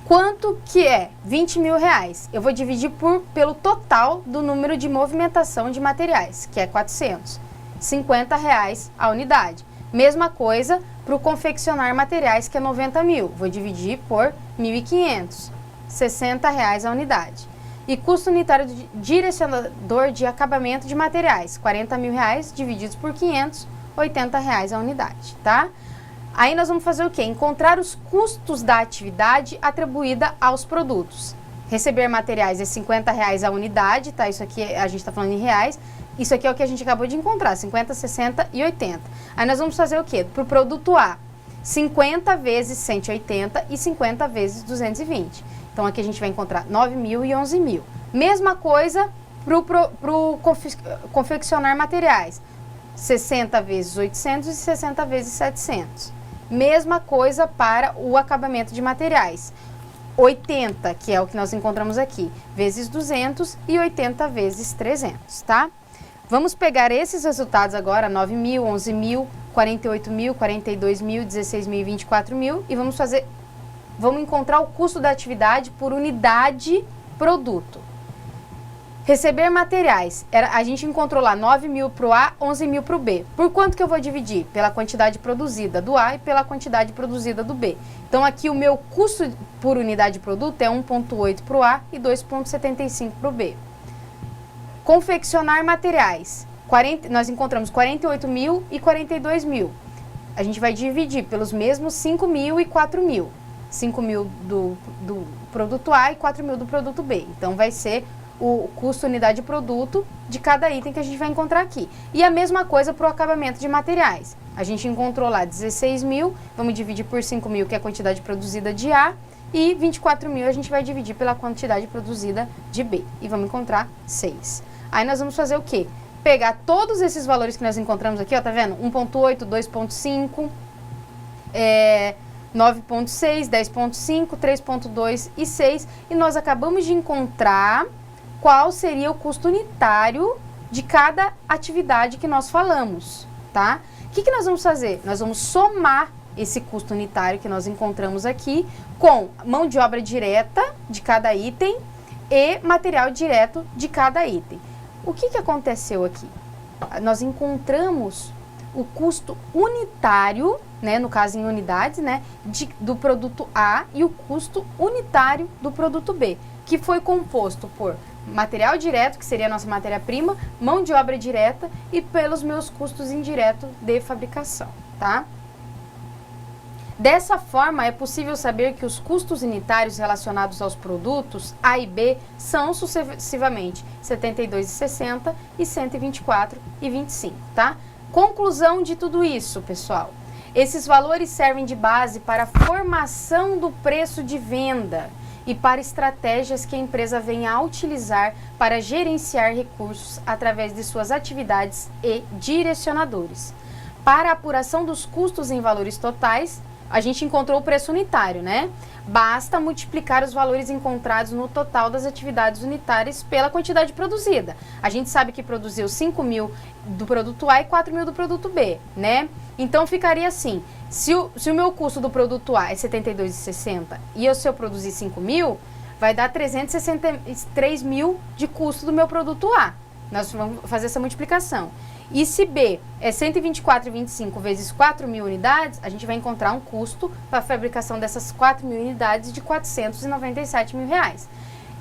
Quanto que é? R$20.000. Eu vou dividir pelo total do número de movimentação de materiais, que é 400. R$50 a unidade. Mesma coisa para o confeccionar materiais, que é 90 mil. Vou dividir por 1.500. R$60 a unidade. E custo unitário do direcionador de acabamento de materiais, R$40.000 divididos por 500, R$80 a unidade, tá? Aí nós vamos fazer o quê? Encontrar os custos da atividade atribuída aos produtos. Receber materiais é R$50 a unidade, tá? Isso aqui a gente está falando em reais. Isso aqui é o que a gente acabou de encontrar, 50, 60 e 80. Aí nós vamos fazer o quê? Para o produto A, 50 vezes 180 e 50 vezes 220. Então, aqui a gente vai encontrar 9 mil e 11 mil. Mesma coisa para o confeccionar materiais. 60 vezes 800 e 60 vezes 700. Mesma coisa para o acabamento de materiais. 80, que é o que nós encontramos aqui, vezes 200 e 80 vezes 300, tá? Vamos pegar esses resultados agora, 9 mil, 11 mil, 48 mil, 42 mil, 16 mil e 24 mil, e vamos encontrar o custo da atividade por unidade produto. Receber materiais. A gente encontrou lá 9 mil para o A, 11 mil para o B. Por quanto que eu vou dividir? Pela quantidade produzida do A e pela quantidade produzida do B. Então, aqui o meu custo por unidade de produto é 1,8 para o A e 2,75 para o B. Confeccionar materiais. Nós encontramos 48 mil e 42 mil. A gente vai dividir pelos mesmos 5 mil e 4 mil. 5 mil do produto A e 4 mil do produto B. Então, vai ser o custo unidade de produto de cada item que a gente vai encontrar aqui. E a mesma coisa para o acabamento de materiais. A gente encontrou lá 16 mil, vamos dividir por 5 mil, que é a quantidade produzida de A, e 24 mil a gente vai dividir pela quantidade produzida de B. E vamos encontrar 6. Aí nós vamos fazer o quê? Pegar todos esses valores que nós encontramos aqui, ó, tá vendo? 1,8, 2,5, 9,6, 10,5, 3,2 e 6. E nós acabamos de encontrar qual seria o custo unitário de cada atividade que nós falamos, tá? O que nós vamos fazer? Nós vamos somar esse custo unitário que nós encontramos aqui com mão de obra direta de cada item e material direto de cada item. O que aconteceu aqui? Nós encontramos o custo unitário, né, no caso em unidades, né, do produto A e o custo unitário do produto B, que foi composto por material direto, que seria a nossa matéria-prima, mão de obra direta e pelos meus custos indiretos de fabricação, tá? Dessa forma, é possível saber que os custos unitários relacionados aos produtos A e B são sucessivamente R$ 72,60 e R$ 124,25, tá? Conclusão de tudo isso, pessoal. Esses valores servem de base para a formação do preço de venda e para estratégias que a empresa venha a utilizar para gerenciar recursos através de suas atividades e direcionadores. Para a apuração dos custos em valores totais, a gente encontrou o preço unitário, né? Basta multiplicar os valores encontrados no total das atividades unitárias pela quantidade produzida. A gente sabe que produziu 5 mil do produto A e 4 mil do produto B, né? Então, ficaria assim, se o meu custo do produto A é R$ 72,60 e se eu produzir 5 mil, vai dar 363 mil de custo do meu produto A. Nós vamos fazer essa multiplicação. E se B é 124,25 vezes 4 mil unidades, a gente vai encontrar um custo para a fabricação dessas 4 mil unidades de R$ 497 mil.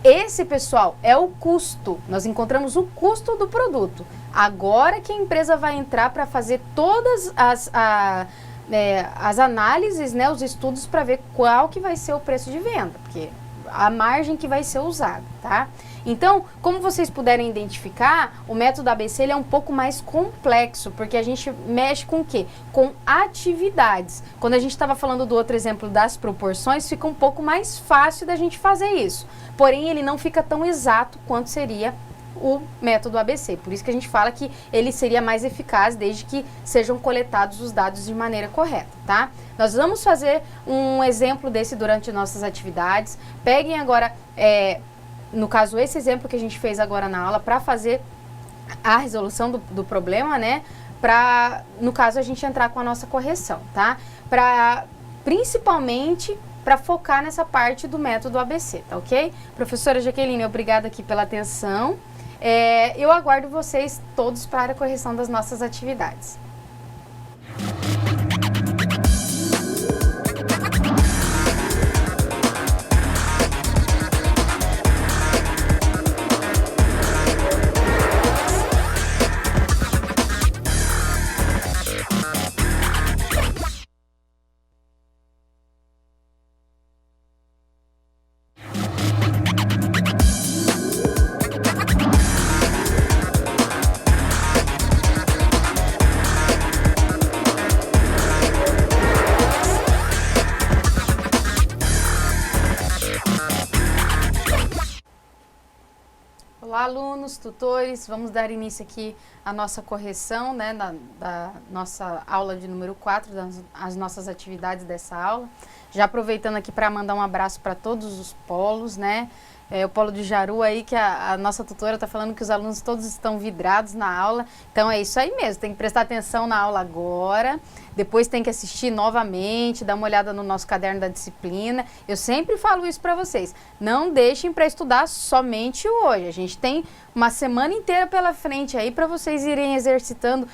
Esse, pessoal, é o custo. Nós encontramos o custo do produto. Agora que a empresa vai entrar para fazer todas as análises, né, os estudos para ver qual que vai ser o preço de venda, porque a margem que vai ser usada, tá? Então, como vocês puderem identificar, o método ABC ele é um pouco mais complexo, porque a gente mexe com o quê? Com atividades. Quando a gente estava falando do outro exemplo das proporções, fica um pouco mais fácil da gente fazer isso. Porém, ele não fica tão exato quanto seria o método ABC. Por isso que a gente fala que ele seria mais eficaz desde que sejam coletados os dados de maneira correta, tá? Nós vamos fazer um exemplo desse durante nossas atividades. Peguem agora, no caso, esse exemplo que a gente fez agora na aula para fazer a resolução do problema, né? Para, no caso, a gente entrar com a nossa correção, tá? Principalmente para focar nessa parte do método ABC, tá ok? Professora Jaqueline, obrigada aqui pela atenção. Eu aguardo vocês todos para a correção das nossas atividades. Olá, alunos, tutores, vamos dar início aqui à nossa correção, né, da nossa aula de número 4, das nossas atividades dessa aula. Já aproveitando aqui para mandar um abraço para todos os polos, né, o Polo de Jaru aí, que a nossa tutora está falando que os alunos todos estão vidrados na aula. Então é isso aí mesmo, tem que prestar atenção na aula agora, depois tem que assistir novamente, dar uma olhada no nosso caderno da disciplina. Eu sempre falo isso para vocês, não deixem para estudar somente hoje. A gente tem uma semana inteira pela frente aí para vocês irem exercitando,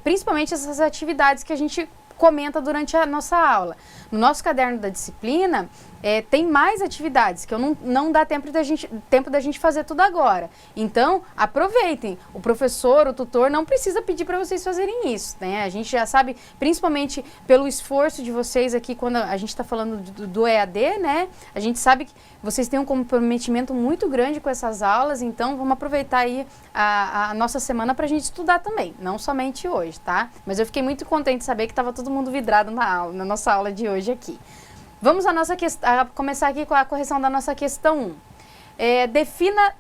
principalmente essas atividades que a gente comenta durante a nossa aula. No nosso caderno da disciplina, tem mais atividades, que não dá tempo da gente fazer tudo agora. Então, aproveitem. O professor, o tutor, não precisa pedir para vocês fazerem isso, né? A gente já sabe, principalmente pelo esforço de vocês aqui, quando a gente está falando do EAD, né? A gente sabe que vocês têm um comprometimento muito grande com essas aulas, então vamos aproveitar aí a nossa semana para a gente estudar também, não somente hoje, tá? Mas eu fiquei muito contente de saber que estava todo mundo vidrado na nossa aula de hoje aqui. Vamos a começar aqui com a correção da nossa questão 1. Defina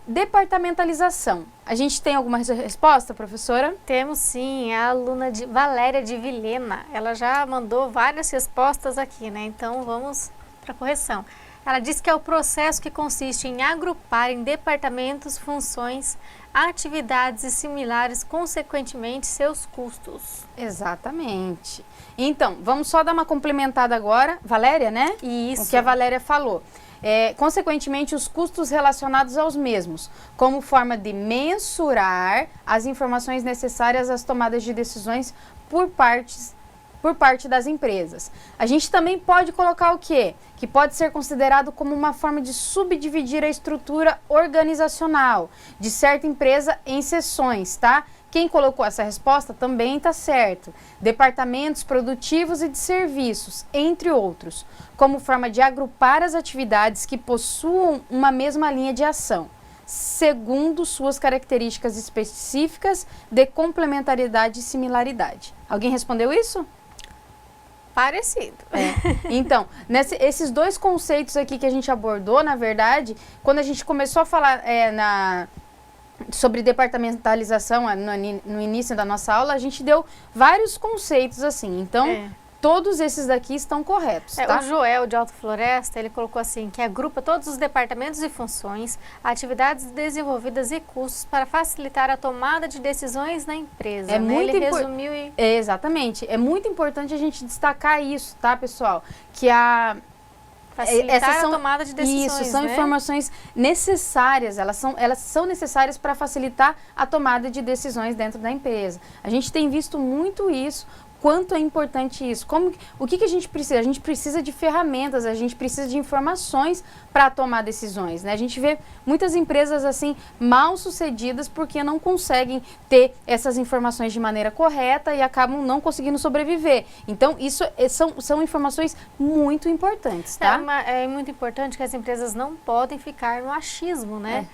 departamentalização. A gente tem alguma resposta, professora? Temos sim, a aluna Valéria de Vilhena. Ela já mandou várias respostas aqui, né? Então vamos para a correção. Ela diz que é o processo que consiste em agrupar em departamentos, funções, atividades e similares, consequentemente, seus custos. Exatamente. Então, vamos só dar uma complementada agora. Valéria, né? Isso. O que a Valéria falou. Consequentemente, os custos relacionados aos mesmos, como forma de mensurar as informações necessárias às tomadas de decisões por parte das empresas. A gente também pode colocar o quê? Que pode ser considerado como uma forma de subdividir a estrutura organizacional de certa empresa em seções, tá? Quem colocou essa resposta também está certo. Departamentos produtivos e de serviços, entre outros, como forma de agrupar as atividades que possuam uma mesma linha de ação, segundo suas características específicas de complementariedade e similaridade. Alguém respondeu isso? Parecido. Então, esses dois conceitos aqui que a gente abordou, na verdade, quando a gente começou a falar sobre departamentalização no início da nossa aula, a gente deu vários conceitos assim. Então, todos esses daqui estão corretos, tá? O Joel de Alto Floresta, ele colocou assim, que agrupa todos os departamentos e funções, atividades desenvolvidas e custos para facilitar a tomada de decisões na empresa. Muito ele resumiu e... Exatamente. É muito importante a gente destacar isso, tá, pessoal? Que facilitar a tomada de decisões, Isso, são informações necessárias, elas são necessárias para facilitar a tomada de decisões dentro da empresa. A gente tem visto muito isso, quanto é importante isso. O que a gente precisa? A gente precisa de ferramentas, a gente precisa de informações para tomar decisões, né? A gente vê muitas empresas assim mal sucedidas porque não conseguem ter essas informações de maneira correta e acabam não conseguindo sobreviver. Então, isso são informações muito importantes, tá? É muito importante que as empresas não podem ficar no achismo, né?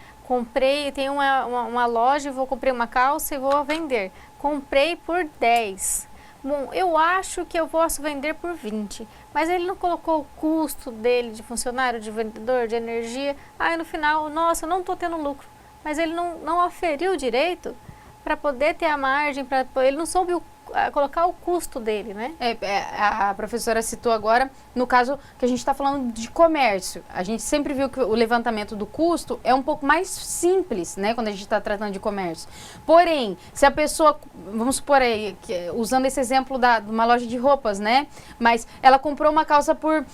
Tem uma loja, comprei uma calça e vou vender. Comprei por 10. Bom, eu acho que eu posso vender por 20, mas ele não colocou o custo dele de funcionário, de vendedor, de energia. Aí no final, nossa, eu não estou tendo lucro. Mas ele não aferiu direito para poder ter a margem, ele não soube colocar o custo dele, né? A professora citou agora, no caso que a gente está falando de comércio. A gente sempre viu que o levantamento do custo é um pouco mais simples, né, quando a gente está tratando de comércio. Porém, se a pessoa, vamos supor aí, usando esse exemplo de uma loja de roupas, né, mas ela comprou uma calça por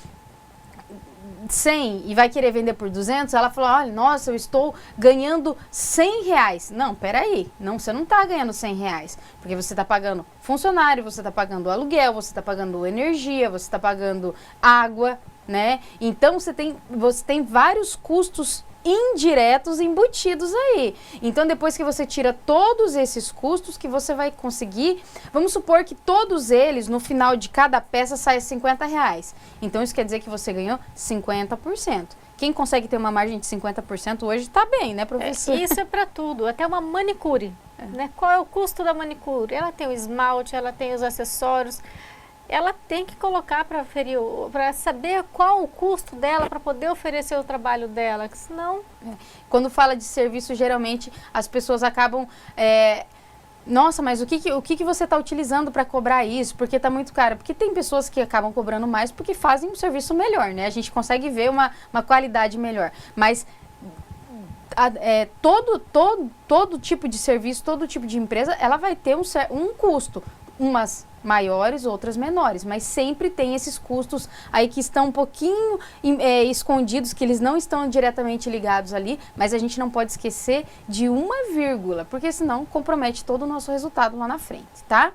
100 e vai querer vender por 200, ela falou, olha, nossa, eu estou ganhando 100 reais. Não, peraí, você não está ganhando 100 reais, porque você está pagando funcionário, você está pagando aluguel, você está pagando energia, você está pagando água, né? Então, você tem vários custos indiretos embutidos aí. Então, depois que você tira todos esses custos, que você vai conseguir, vamos supor que todos eles, no final de cada peça, saia 50 reais. Então, isso quer dizer que você ganhou 50%. Quem consegue ter uma margem de 50% hoje está bem, né, professor? Isso é para tudo, até uma manicure. Né? Qual é o custo da manicure? Ela tem o esmalte, ela tem os acessórios. Ela tem que colocar para saber qual o custo dela para poder oferecer o trabalho dela, que senão... Quando fala de serviço, geralmente as pessoas acabam Nossa, mas o que você está utilizando para cobrar isso? Porque está muito caro. Porque tem pessoas que acabam cobrando mais porque fazem um serviço melhor, né? A gente consegue ver uma qualidade melhor. Mas todo tipo de serviço, todo tipo de empresa, ela vai ter um custo. Umas maiores, outras menores, mas sempre tem esses custos aí que estão um pouquinho escondidos, que eles não estão diretamente ligados ali, mas a gente não pode esquecer de uma vírgula, porque senão compromete todo o nosso resultado lá na frente, tá?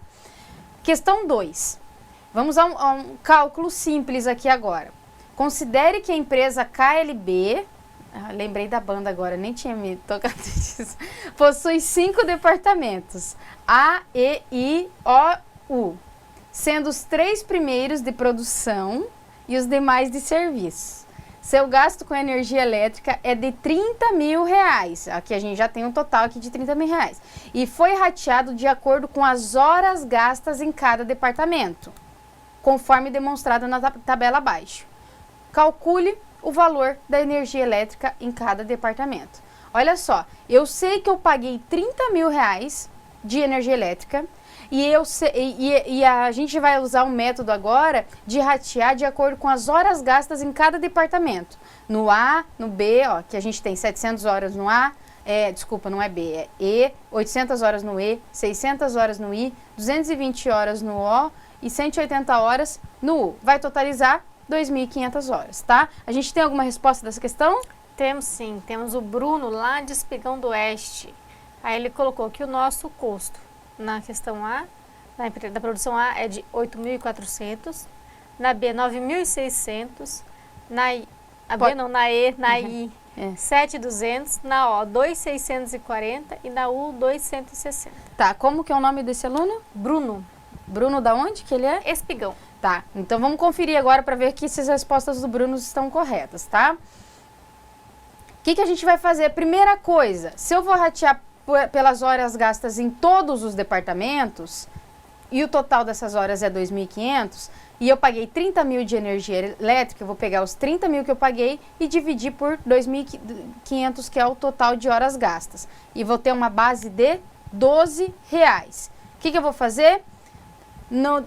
Questão 2. Vamos a um cálculo simples aqui agora. Considere que a empresa KLB, lembrei da banda agora, nem tinha me tocado disso, possui 5 departamentos, A, E, I, O, U, sendo os 3 primeiros de produção e os demais de serviço. Seu gasto com energia elétrica é de R$30.000. Aqui a gente já tem um total aqui de R$30.000. E foi rateado de acordo com as horas gastas em cada departamento, conforme demonstrado na tabela abaixo. Calcule o valor da energia elétrica em cada departamento. Olha só, eu sei que eu paguei R$30.000 de energia elétrica e a gente vai usar um método agora de ratear de acordo com as horas gastas em cada departamento. No A, no B, ó, que a gente tem 700 horas no A, desculpa, não é B, é E, 800 horas no E, 600 horas no I, 220 horas no O e 180 horas no U. Vai totalizar 2.500 horas, tá? A gente tem alguma resposta dessa questão? Temos sim, temos o Bruno lá de Espigão do Oeste. Aí ele colocou que o nosso custo na questão A, da produção A é de 8.400, na B 9.600, na I, na E, na I 7.200, na O 2.640 e na U 2.160. Tá, como que é o nome desse aluno? Bruno. Bruno da onde que ele é? Espigão. Tá, então vamos conferir agora para ver que se as respostas do Bruno estão corretas, tá? O que a gente vai fazer? Primeira coisa, se eu vou ratear pelas horas gastas em todos os departamentos, e o total dessas horas é 2.500, e eu paguei 30.000 de energia elétrica, eu vou pegar os 30.000 que eu paguei e dividir por 2.500, que é o total de horas gastas. E vou ter uma base de R$12. O que eu vou fazer? No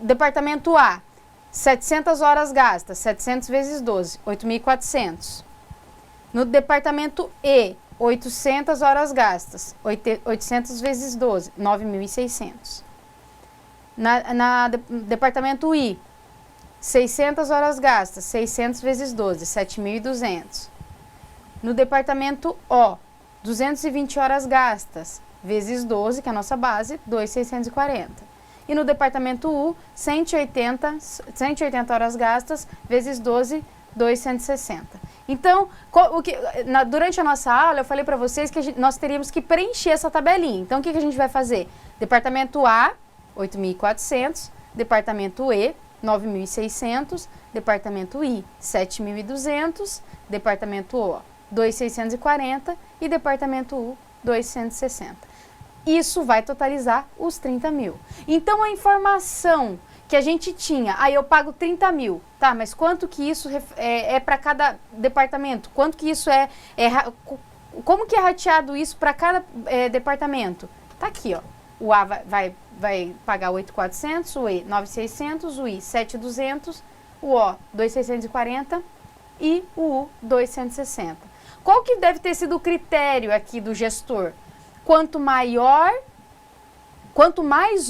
departamento A, 700 horas gastas, 700 vezes 12, 8.400. No departamento E, 800 horas gastas, 800 vezes 12, 9.600. Departamento I, 600 horas gastas, 600 vezes 12, 7.200. No departamento O, 220 horas gastas, vezes 12, que é a nossa base, 2.640. E no departamento U, 180 horas gastas, vezes 12, 260. Então, durante a nossa aula, eu falei para vocês que nós teríamos que preencher essa tabelinha. Então, o que a gente vai fazer? Departamento A, 8.400. Departamento E, 9.600. Departamento I, 7.200. Departamento O, 2.640. E departamento U, 260. Isso vai totalizar os 30.000. Então, a informação que a gente tinha, aí eu pago 30.000, tá, mas quanto que isso é para cada departamento? Quanto que isso como que é rateado isso para cada departamento? Tá aqui, ó, o A vai pagar 8.400, o E 9.600, o I 7.200, o O 2.640 e o U 2.160. Qual que deve ter sido o critério aqui do gestor? Quanto mais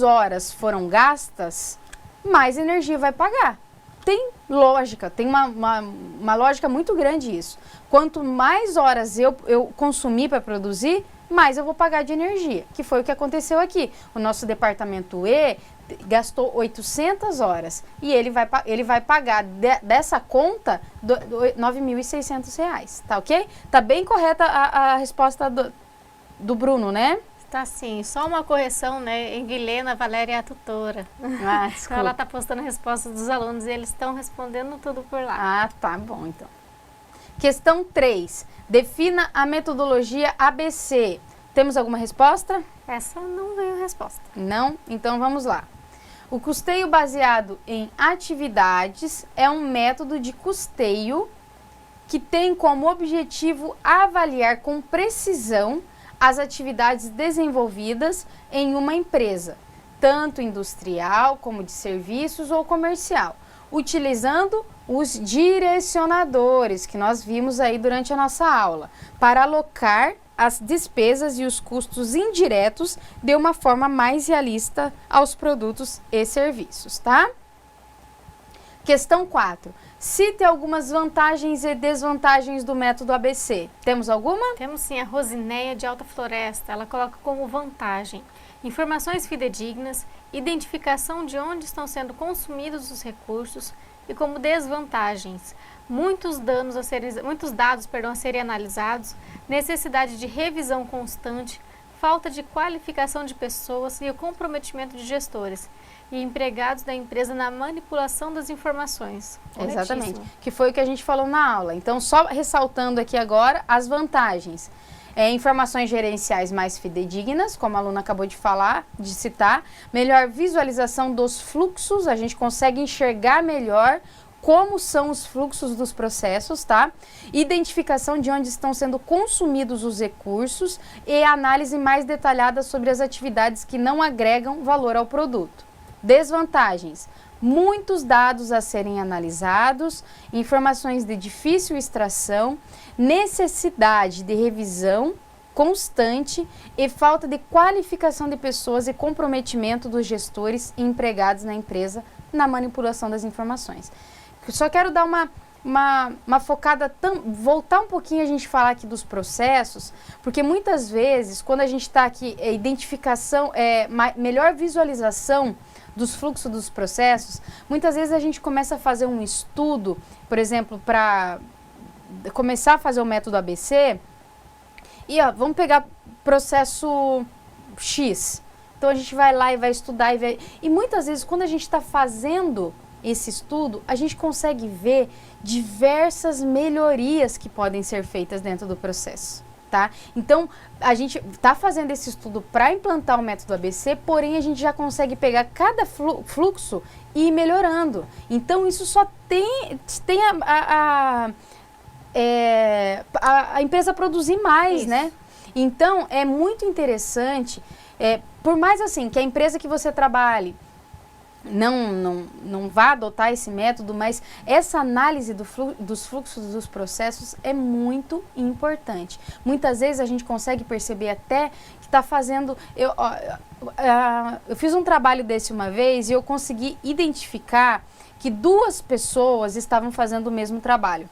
horas foram gastas, mais energia vai pagar. Tem lógica, tem uma lógica muito grande isso. Quanto mais horas eu consumir para produzir, mais eu vou pagar de energia, que foi o que aconteceu aqui. O nosso departamento E gastou 800 horas e ele vai pagar dessa conta R$ 9.600, tá ok? Tá bem correta a resposta do Bruno, né? Tá sim, só uma correção, né? Enguilena Valéria é a tutora. Ah, desculpa. Então ela tá postando respostas dos alunos e eles estão respondendo tudo por lá. Ah, tá bom então. Questão 3. Defina a metodologia ABC. Temos alguma resposta? Essa não veio resposta. Não? Então vamos lá. O custeio baseado em atividades é um método de custeio que tem como objetivo avaliar com precisão as atividades desenvolvidas em uma empresa, tanto industrial como de serviços ou comercial, utilizando os direcionadores que nós vimos aí durante a nossa aula, para alocar as despesas e os custos indiretos de uma forma mais realista aos produtos e serviços, tá? Questão 4. Cite algumas vantagens e desvantagens do método ABC. Temos alguma? Temos sim, a Rosineia de Alta Floresta. Ela coloca como vantagem informações fidedignas, identificação de onde estão sendo consumidos os recursos e como desvantagens, muitos dados a serem analisados, necessidade de revisão constante, falta de qualificação de pessoas e o comprometimento de gestores e empregados da empresa na manipulação das informações. Exatamente, que foi o que a gente falou na aula. Então, só ressaltando aqui agora as vantagens. Informações gerenciais mais fidedignas, como a aluna acabou de falar, de citar. Melhor visualização dos fluxos, a gente consegue enxergar melhor como são os fluxos dos processos, tá? Identificação de onde estão sendo consumidos os recursos e análise mais detalhada sobre as atividades que não agregam valor ao produto. Desvantagens: muitos dados a serem analisados, informações de difícil extração, necessidade de revisão constante e falta de qualificação de pessoas e comprometimento dos gestores e empregados na empresa na manipulação das informações. Só quero dar uma focada, voltar um pouquinho a gente falar aqui dos processos, porque muitas vezes, quando a gente está aqui, identificação, melhor visualização dos fluxos dos processos, muitas vezes a gente começa a fazer um estudo, por exemplo, para começar a fazer o método ABC, e vamos pegar processo X. Então a gente vai lá e vai estudar, e muitas vezes quando a gente está fazendo esse estudo, a gente consegue ver diversas melhorias que podem ser feitas dentro do processo. Tá? Então, a gente está fazendo esse estudo para implantar o método ABC, porém a gente já consegue pegar cada fluxo e ir melhorando. Então, isso só tem a empresa produzir mais, né? Então, é muito interessante, por mais assim, que a empresa que você trabalhe não vá adotar esse método, mas essa análise dos fluxos dos processos é muito importante. Muitas vezes a gente consegue perceber até que está fazendo... Eu fiz um trabalho desse uma vez e eu consegui identificar que 2 pessoas estavam fazendo o mesmo trabalho.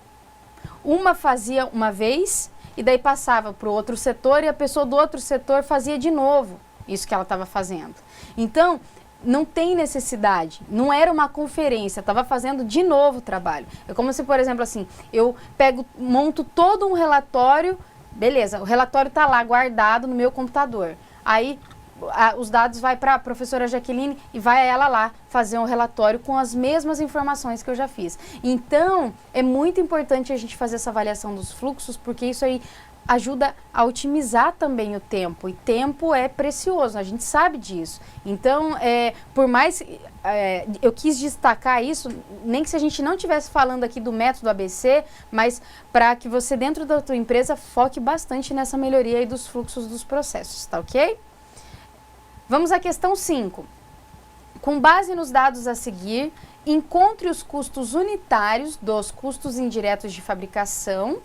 Uma fazia uma vez e daí passava para o outro setor e a pessoa do outro setor fazia de novo isso que ela estava fazendo. Então, não tem necessidade, não era uma conferência, estava fazendo de novo o trabalho. É como se, por exemplo, assim, eu monto todo um relatório, beleza, o relatório está lá guardado no meu computador. Aí os dados vai para a professora Jaqueline e vai ela lá fazer um relatório com as mesmas informações que eu já fiz. Então, é muito importante a gente fazer essa avaliação dos fluxos, porque isso aí ajuda a otimizar também o tempo, e tempo é precioso, a gente sabe disso. Então, por mais, eu quis destacar isso, nem que se a gente não estivesse falando aqui do método ABC, mas para que você dentro da tua empresa foque bastante nessa melhoria aí dos fluxos dos processos, tá ok? Vamos à questão 5. Com base nos dados a seguir, encontre os custos unitários dos custos indiretos de fabricação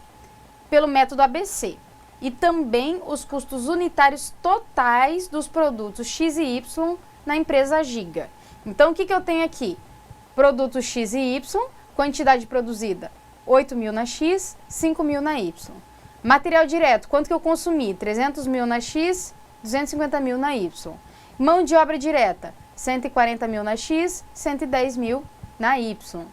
pelo método ABC e também os custos unitários totais dos produtos X e Y na empresa Giga. Então, o que eu tenho aqui? Produto X e Y, quantidade produzida 8.000 na X, 5.000 na Y. Material direto, quanto que eu consumi? 300.000 na X, 250.000 na Y. Mão de obra direta, 140.000 na X, 110.000 na Y.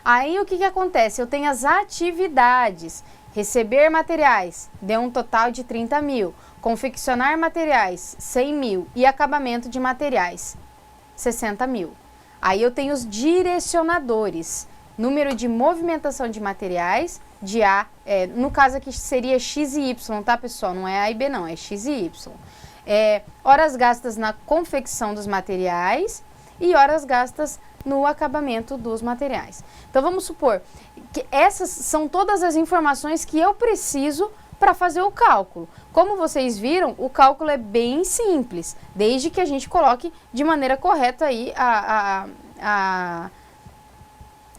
Aí, o que acontece? Eu tenho as atividades. Receber materiais, deu um total de 30.000. Confeccionar materiais, 100.000. E acabamento de materiais, 60.000. Aí eu tenho os direcionadores. Número de movimentação de materiais, de A, no caso aqui seria X e Y, tá, pessoal? Não é A e B, não, é X e Y. Horas gastas na confecção dos materiais e horas gastas no acabamento dos materiais. Então, vamos supor que essas são todas as informações que eu preciso para fazer o cálculo. Como vocês viram, o cálculo é bem simples, desde que a gente coloque de maneira correta aí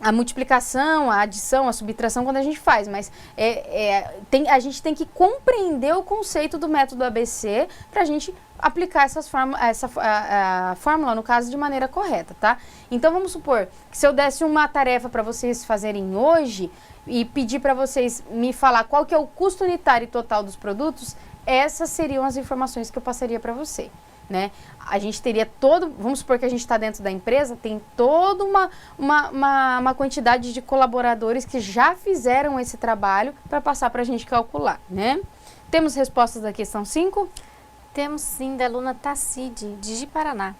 a multiplicação, a adição, a subtração quando a gente faz, mas a gente tem que compreender o conceito do método ABC para a gente aplicar essa fórmula, no caso, de maneira correta, tá? Então, vamos supor que se eu desse uma tarefa para vocês fazerem hoje e pedir para vocês me falar qual que é o custo unitário total dos produtos, essas seriam as informações que eu passaria para você, né? A gente teria vamos supor que a gente está dentro da empresa, tem toda uma quantidade de colaboradores que já fizeram esse trabalho para passar para a gente calcular, né? Temos respostas da questão 5? Temos sim, da aluna Tacide, de Paraná.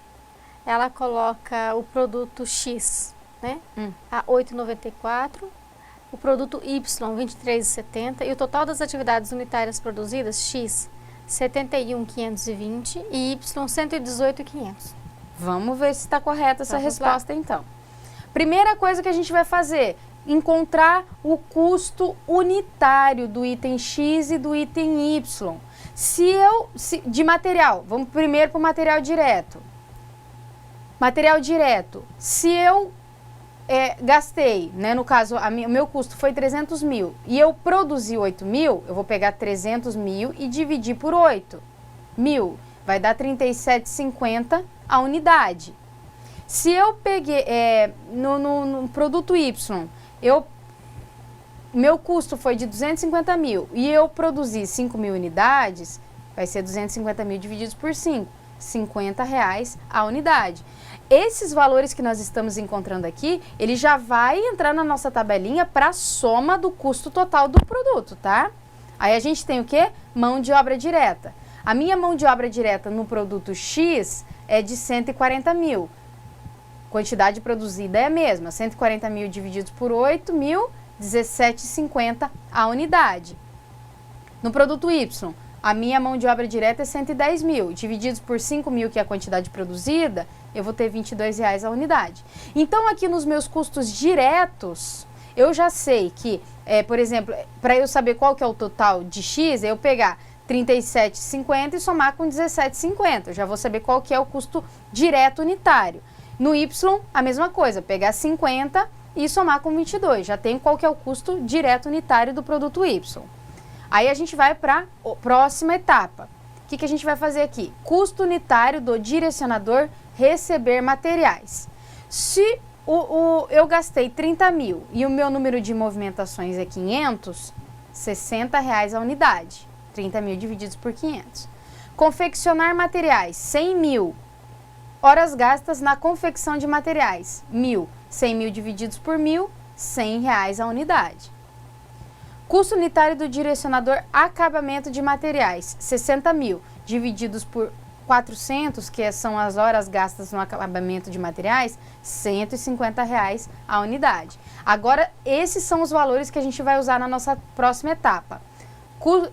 Ela coloca o produto X, né? A 8,94, o produto Y, 23,70 e o total das atividades unitárias produzidas, X, 71.520 e Y, 118.500. Vamos ver se está correta essa resposta, então. Primeira coisa que a gente vai fazer, encontrar o custo unitário do item X e do item Y. De material, vamos primeiro para o material direto. Material direto, se eu gastei, né, no caso, o meu custo foi 300 mil e eu produzi 8 mil, eu vou pegar 300 mil e dividir por 8 mil, vai dar 37,50 a unidade. Se eu peguei, no produto Y, meu custo foi de 250 mil e eu produzi 5 mil unidades, vai ser 250 mil divididos por 5, R$50 a unidade. Esses valores que nós estamos encontrando aqui, ele já vai entrar na nossa tabelinha para a soma do custo total do produto, tá? Aí a gente tem o quê? Mão de obra direta. A minha mão de obra direta no produto X é de 140 mil. Quantidade produzida é a mesma, 140 mil divididos por 8 mil, 17,50 a unidade. No produto Y, a minha mão de obra direta é 110 mil, divididos por 5 mil, que é a quantidade produzida, eu vou ter R$22 a unidade. Então, aqui nos meus custos diretos, eu já sei que, por exemplo, para eu saber qual que é o total de X, eu pegar 37,50 e somar com 17,50. Eu já vou saber qual que é o custo direto unitário. No Y, a mesma coisa, pegar 50 e somar com 22. Já tem qual que é o custo direto unitário do produto Y. Aí a gente vai para a próxima etapa. O que a gente vai fazer aqui? Custo unitário do direcionador receber materiais. Se eu gastei 30 mil e o meu número de movimentações é 500, R$60 a unidade. 30 mil divididos por 500. Confeccionar materiais, 100 mil. Horas gastas na confecção de materiais, 1.000. 100 mil divididos por 1.000, R$100 a unidade. Custo unitário do direcionador acabamento de materiais, 60 mil divididos por 400, que são as horas gastas no acabamento de materiais, R$150 a unidade. Agora, esses são os valores que a gente vai usar na nossa próxima etapa.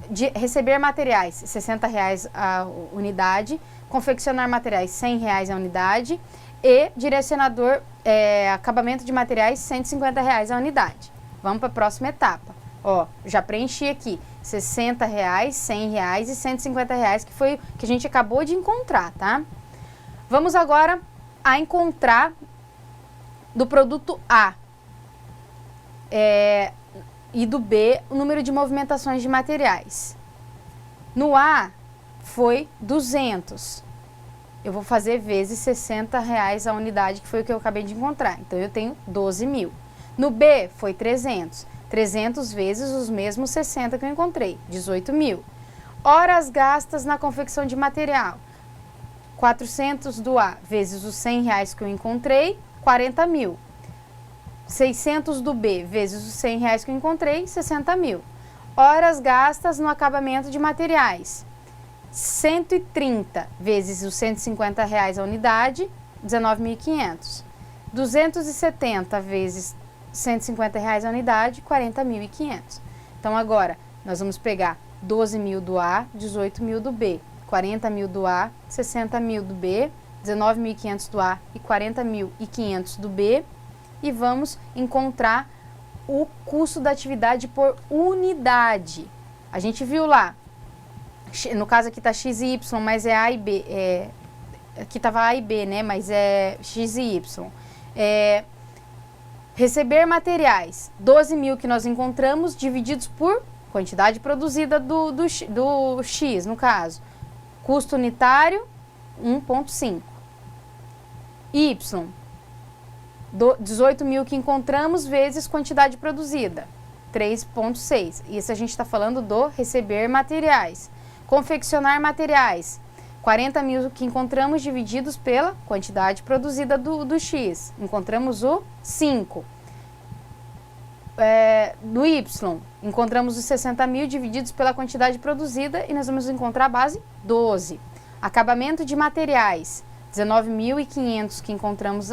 De receber materiais, R$60 a unidade. Confeccionar materiais, R$100 a unidade. E direcionador, acabamento de materiais, R$150 a unidade. Vamos para a próxima etapa. Ó, já preenchi aqui R$60, R$100 e R$150, que foi o que a gente acabou de encontrar, tá? Vamos agora a encontrar do produto A e do B o número de movimentações de materiais. No A foi 200. Eu vou fazer vezes R$60 a unidade, que foi o que eu acabei de encontrar. Então, eu tenho 12 mil. No B foi 300. 300 vezes os mesmos 60 que eu encontrei, 18 mil. Horas gastas na confecção de material, 400 do A vezes os R$100 que eu encontrei, 40 mil. 600 do B vezes os R$100 que eu encontrei, 60 mil. Horas gastas no acabamento de materiais, 130 vezes os R$150 a unidade, 19.500. 270 vezes R$150 a unidade, 40.500. Então, agora, nós vamos pegar 12 mil do A, 18 mil do B, 40 mil do A, 60 mil do B, 19.500 do A e 40.500 do B, e vamos encontrar o custo da atividade por unidade. A gente viu lá, no caso aqui tá X e Y, mas é A e B. Aqui tava A e B, né? Mas é X e Y. Receber materiais, 12 mil que nós encontramos, divididos por quantidade produzida do X, no caso. Custo unitário, 1,5. Y, 18 mil que encontramos vezes quantidade produzida, 3,6. Isso a gente está falando do receber materiais. Confeccionar materiais, 40 mil que encontramos divididos pela quantidade produzida do X. Encontramos o 5. Do Y, encontramos os 60 mil divididos pela quantidade produzida e nós vamos encontrar a base 12. Acabamento de materiais, 19.500 que encontramos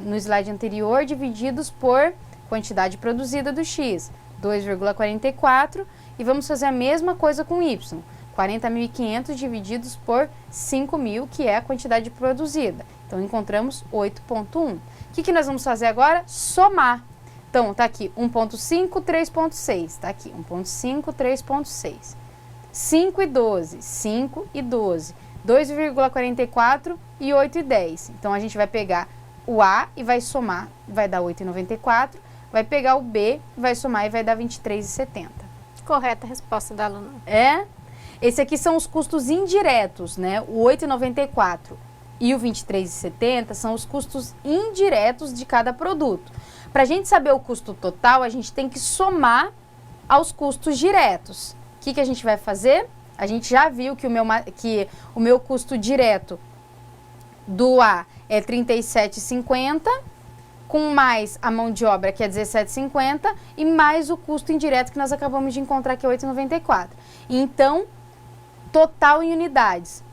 no slide anterior, divididos por quantidade produzida do X, 2,44. E vamos fazer a mesma coisa com Y, 40.500 divididos por 5.000, que é a quantidade produzida. Então, encontramos 8,1. O que nós vamos fazer agora? Somar. Então, tá aqui 1,5, 3,6. Tá aqui 1,5, 3,6. 5 e 12. 5 e 12. 2,44 e 8,10. Então, a gente vai pegar o A e vai somar, vai dar 8,94. Vai pegar o B, vai somar e vai dar 23,70. Correta a resposta da aluna. Esse aqui são os custos indiretos, né? O 8,94 e o 23,70 são os custos indiretos de cada produto. Para a gente saber o custo total, a gente tem que somar aos custos diretos. O que a gente vai fazer? A gente já viu que o meu custo direto do A é 37,50, com mais a mão de obra, que é 17,50, e mais o custo indireto que nós acabamos de encontrar, que é 8,94. Então, total em unidades.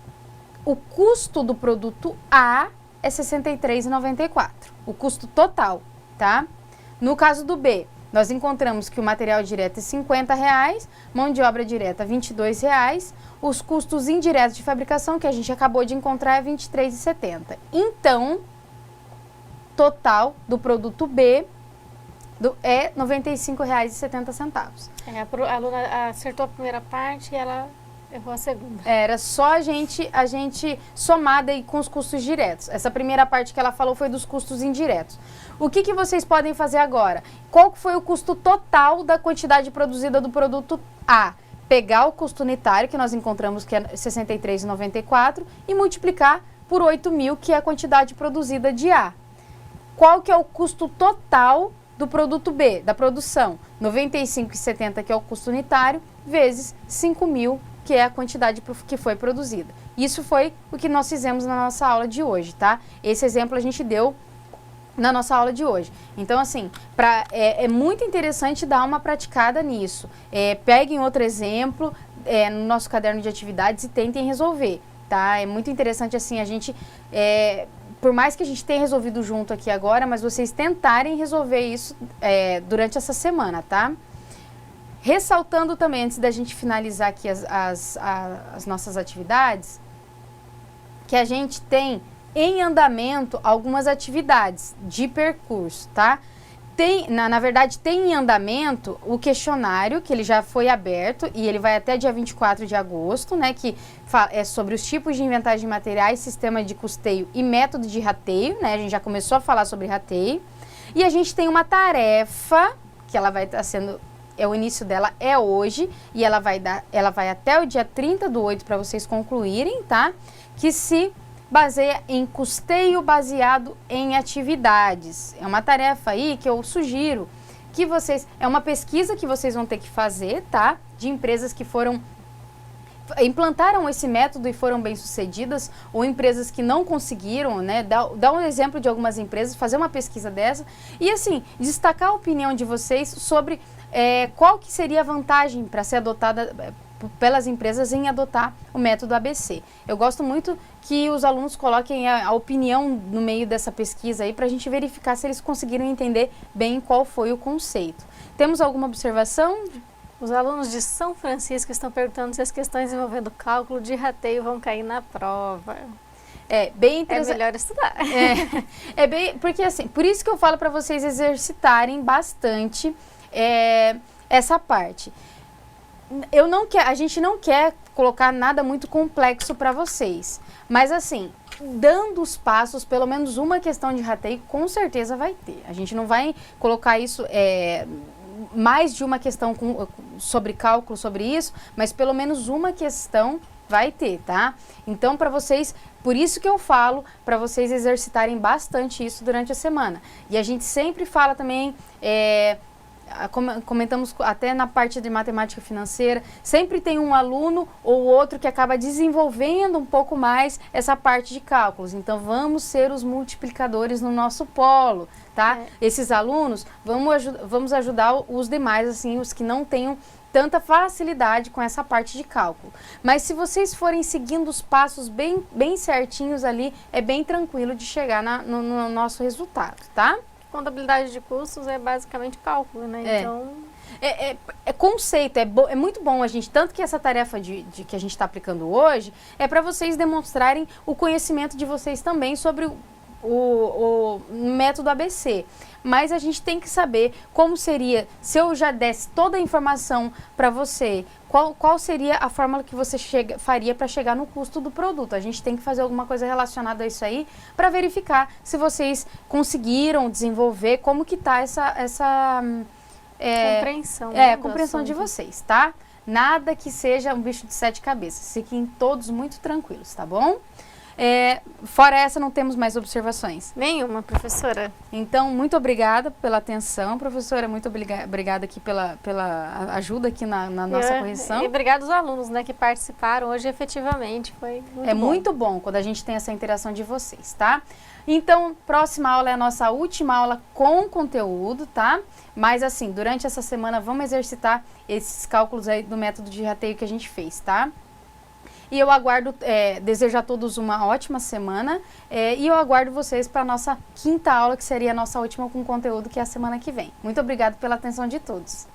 O custo do produto A é 63,94. O custo total, tá? No caso do B, nós encontramos que o material direto é R$50, mão de obra direta R$22, os custos indiretos de fabricação, que a gente acabou de encontrar, é R$23,70. Então, total do produto B é R$95,70. A aluna acertou a primeira parte e ela errou a segunda. Era só a gente somar daí com os custos diretos. Essa primeira parte que ela falou foi dos custos indiretos. O que vocês podem fazer agora? Qual foi o custo total da quantidade produzida do produto A? Pegar o custo unitário, que nós encontramos que é R$ 63,94, e multiplicar por 8.000, que é a quantidade produzida de A. Qual que é o custo total do produto B, da produção? R$ 95,70, que é o custo unitário, vezes 5.000, que é a quantidade que foi produzida. Isso foi o que nós fizemos na nossa aula de hoje, tá? Esse exemplo a gente deu na nossa aula de hoje. Então, assim, é muito interessante dar uma praticada nisso. Peguem outro exemplo no nosso caderno de atividades e tentem resolver, tá? É muito interessante, assim, a gente... por mais que a gente tenha resolvido junto aqui agora, mas vocês tentarem resolver isso durante essa semana, tá? Ressaltando também, antes da gente finalizar aqui as nossas atividades, que a gente tem em andamento algumas atividades de percurso, tá? Na verdade, tem em andamento o questionário, que ele já foi aberto e ele vai até dia 24 de agosto, né? Que é sobre os tipos de inventário de materiais, sistema de custeio e método de rateio, né? A gente já começou a falar sobre rateio. E a gente tem uma tarefa, que ela vai estar sendo... o início dela é hoje e ela vai até o dia 30/8 para vocês concluírem, tá? Que se baseia em custeio baseado em atividades. É uma tarefa aí que eu sugiro que vocês... É uma pesquisa que vocês vão ter que fazer, tá? De empresas que implantaram esse método e foram bem-sucedidas, ou empresas que não conseguiram, né? Dá um exemplo de algumas empresas, fazer uma pesquisa dessa e, assim, destacar a opinião de vocês sobre qual que seria a vantagem para ser adotada pelas empresas em adotar o método ABC. Eu gosto muito que os alunos coloquem a opinião no meio dessa pesquisa aí para a gente verificar se eles conseguiram entender bem qual foi o conceito. Temos alguma observação? Os alunos de São Francisco estão perguntando se as questões envolvendo cálculo de rateio vão cair na prova. Bem interessante. É melhor estudar. Porque assim, por isso que eu falo para vocês exercitarem bastante essa parte. A gente não quer colocar nada muito complexo para vocês, mas assim, dando os passos, pelo menos uma questão de rateio, com certeza vai ter. A gente não vai colocar isso, mais de uma questão sobre cálculo, sobre isso, mas pelo menos uma questão vai ter, tá? Então, para vocês, por isso que eu falo, para vocês exercitarem bastante isso durante a semana. E a gente sempre fala também, comentamos até na parte de matemática financeira, sempre tem um aluno ou outro que acaba desenvolvendo um pouco mais essa parte de cálculos. Então, vamos ser os multiplicadores no nosso polo, tá? Esses alunos, vamos ajudar os demais, assim, os que não tenham tanta facilidade com essa parte de cálculo. Mas se vocês forem seguindo os passos bem certinhos ali, é bem tranquilo de chegar no nosso resultado, tá? Contabilidade de custos é basicamente cálculo, né? Então... É conceito, é muito bom a gente, tanto que essa tarefa de que a gente está aplicando hoje, é para vocês demonstrarem o conhecimento de vocês também sobre o método ABC. Mas a gente tem que saber como seria, se eu já desse toda a informação para você, qual seria a fórmula que você faria para chegar no custo do produto. A gente tem que fazer alguma coisa relacionada a isso aí para verificar se vocês conseguiram desenvolver, como que está essa compreensão. A compreensão de vocês, tá? Nada que seja um bicho de 7 cabeças. Fiquem todos muito tranquilos, tá bom? Fora essa, não temos mais observações. Nenhuma, professora. Então, muito obrigada pela atenção, professora. Muito obrigada aqui pela ajuda aqui na nossa correção. E obrigada aos alunos, né, que participaram hoje efetivamente. Foi muito bom. Muito bom quando a gente tem essa interação de vocês, tá? Então, próxima aula é a nossa última aula com conteúdo, tá? Mas assim, durante essa semana vamos exercitar esses cálculos aí do método de rateio que a gente fez, tá? E eu aguardo, desejo a todos uma ótima semana e eu aguardo vocês para a nossa quinta aula, que seria a nossa última com conteúdo, que é a semana que vem. Muito obrigada pela atenção de todos.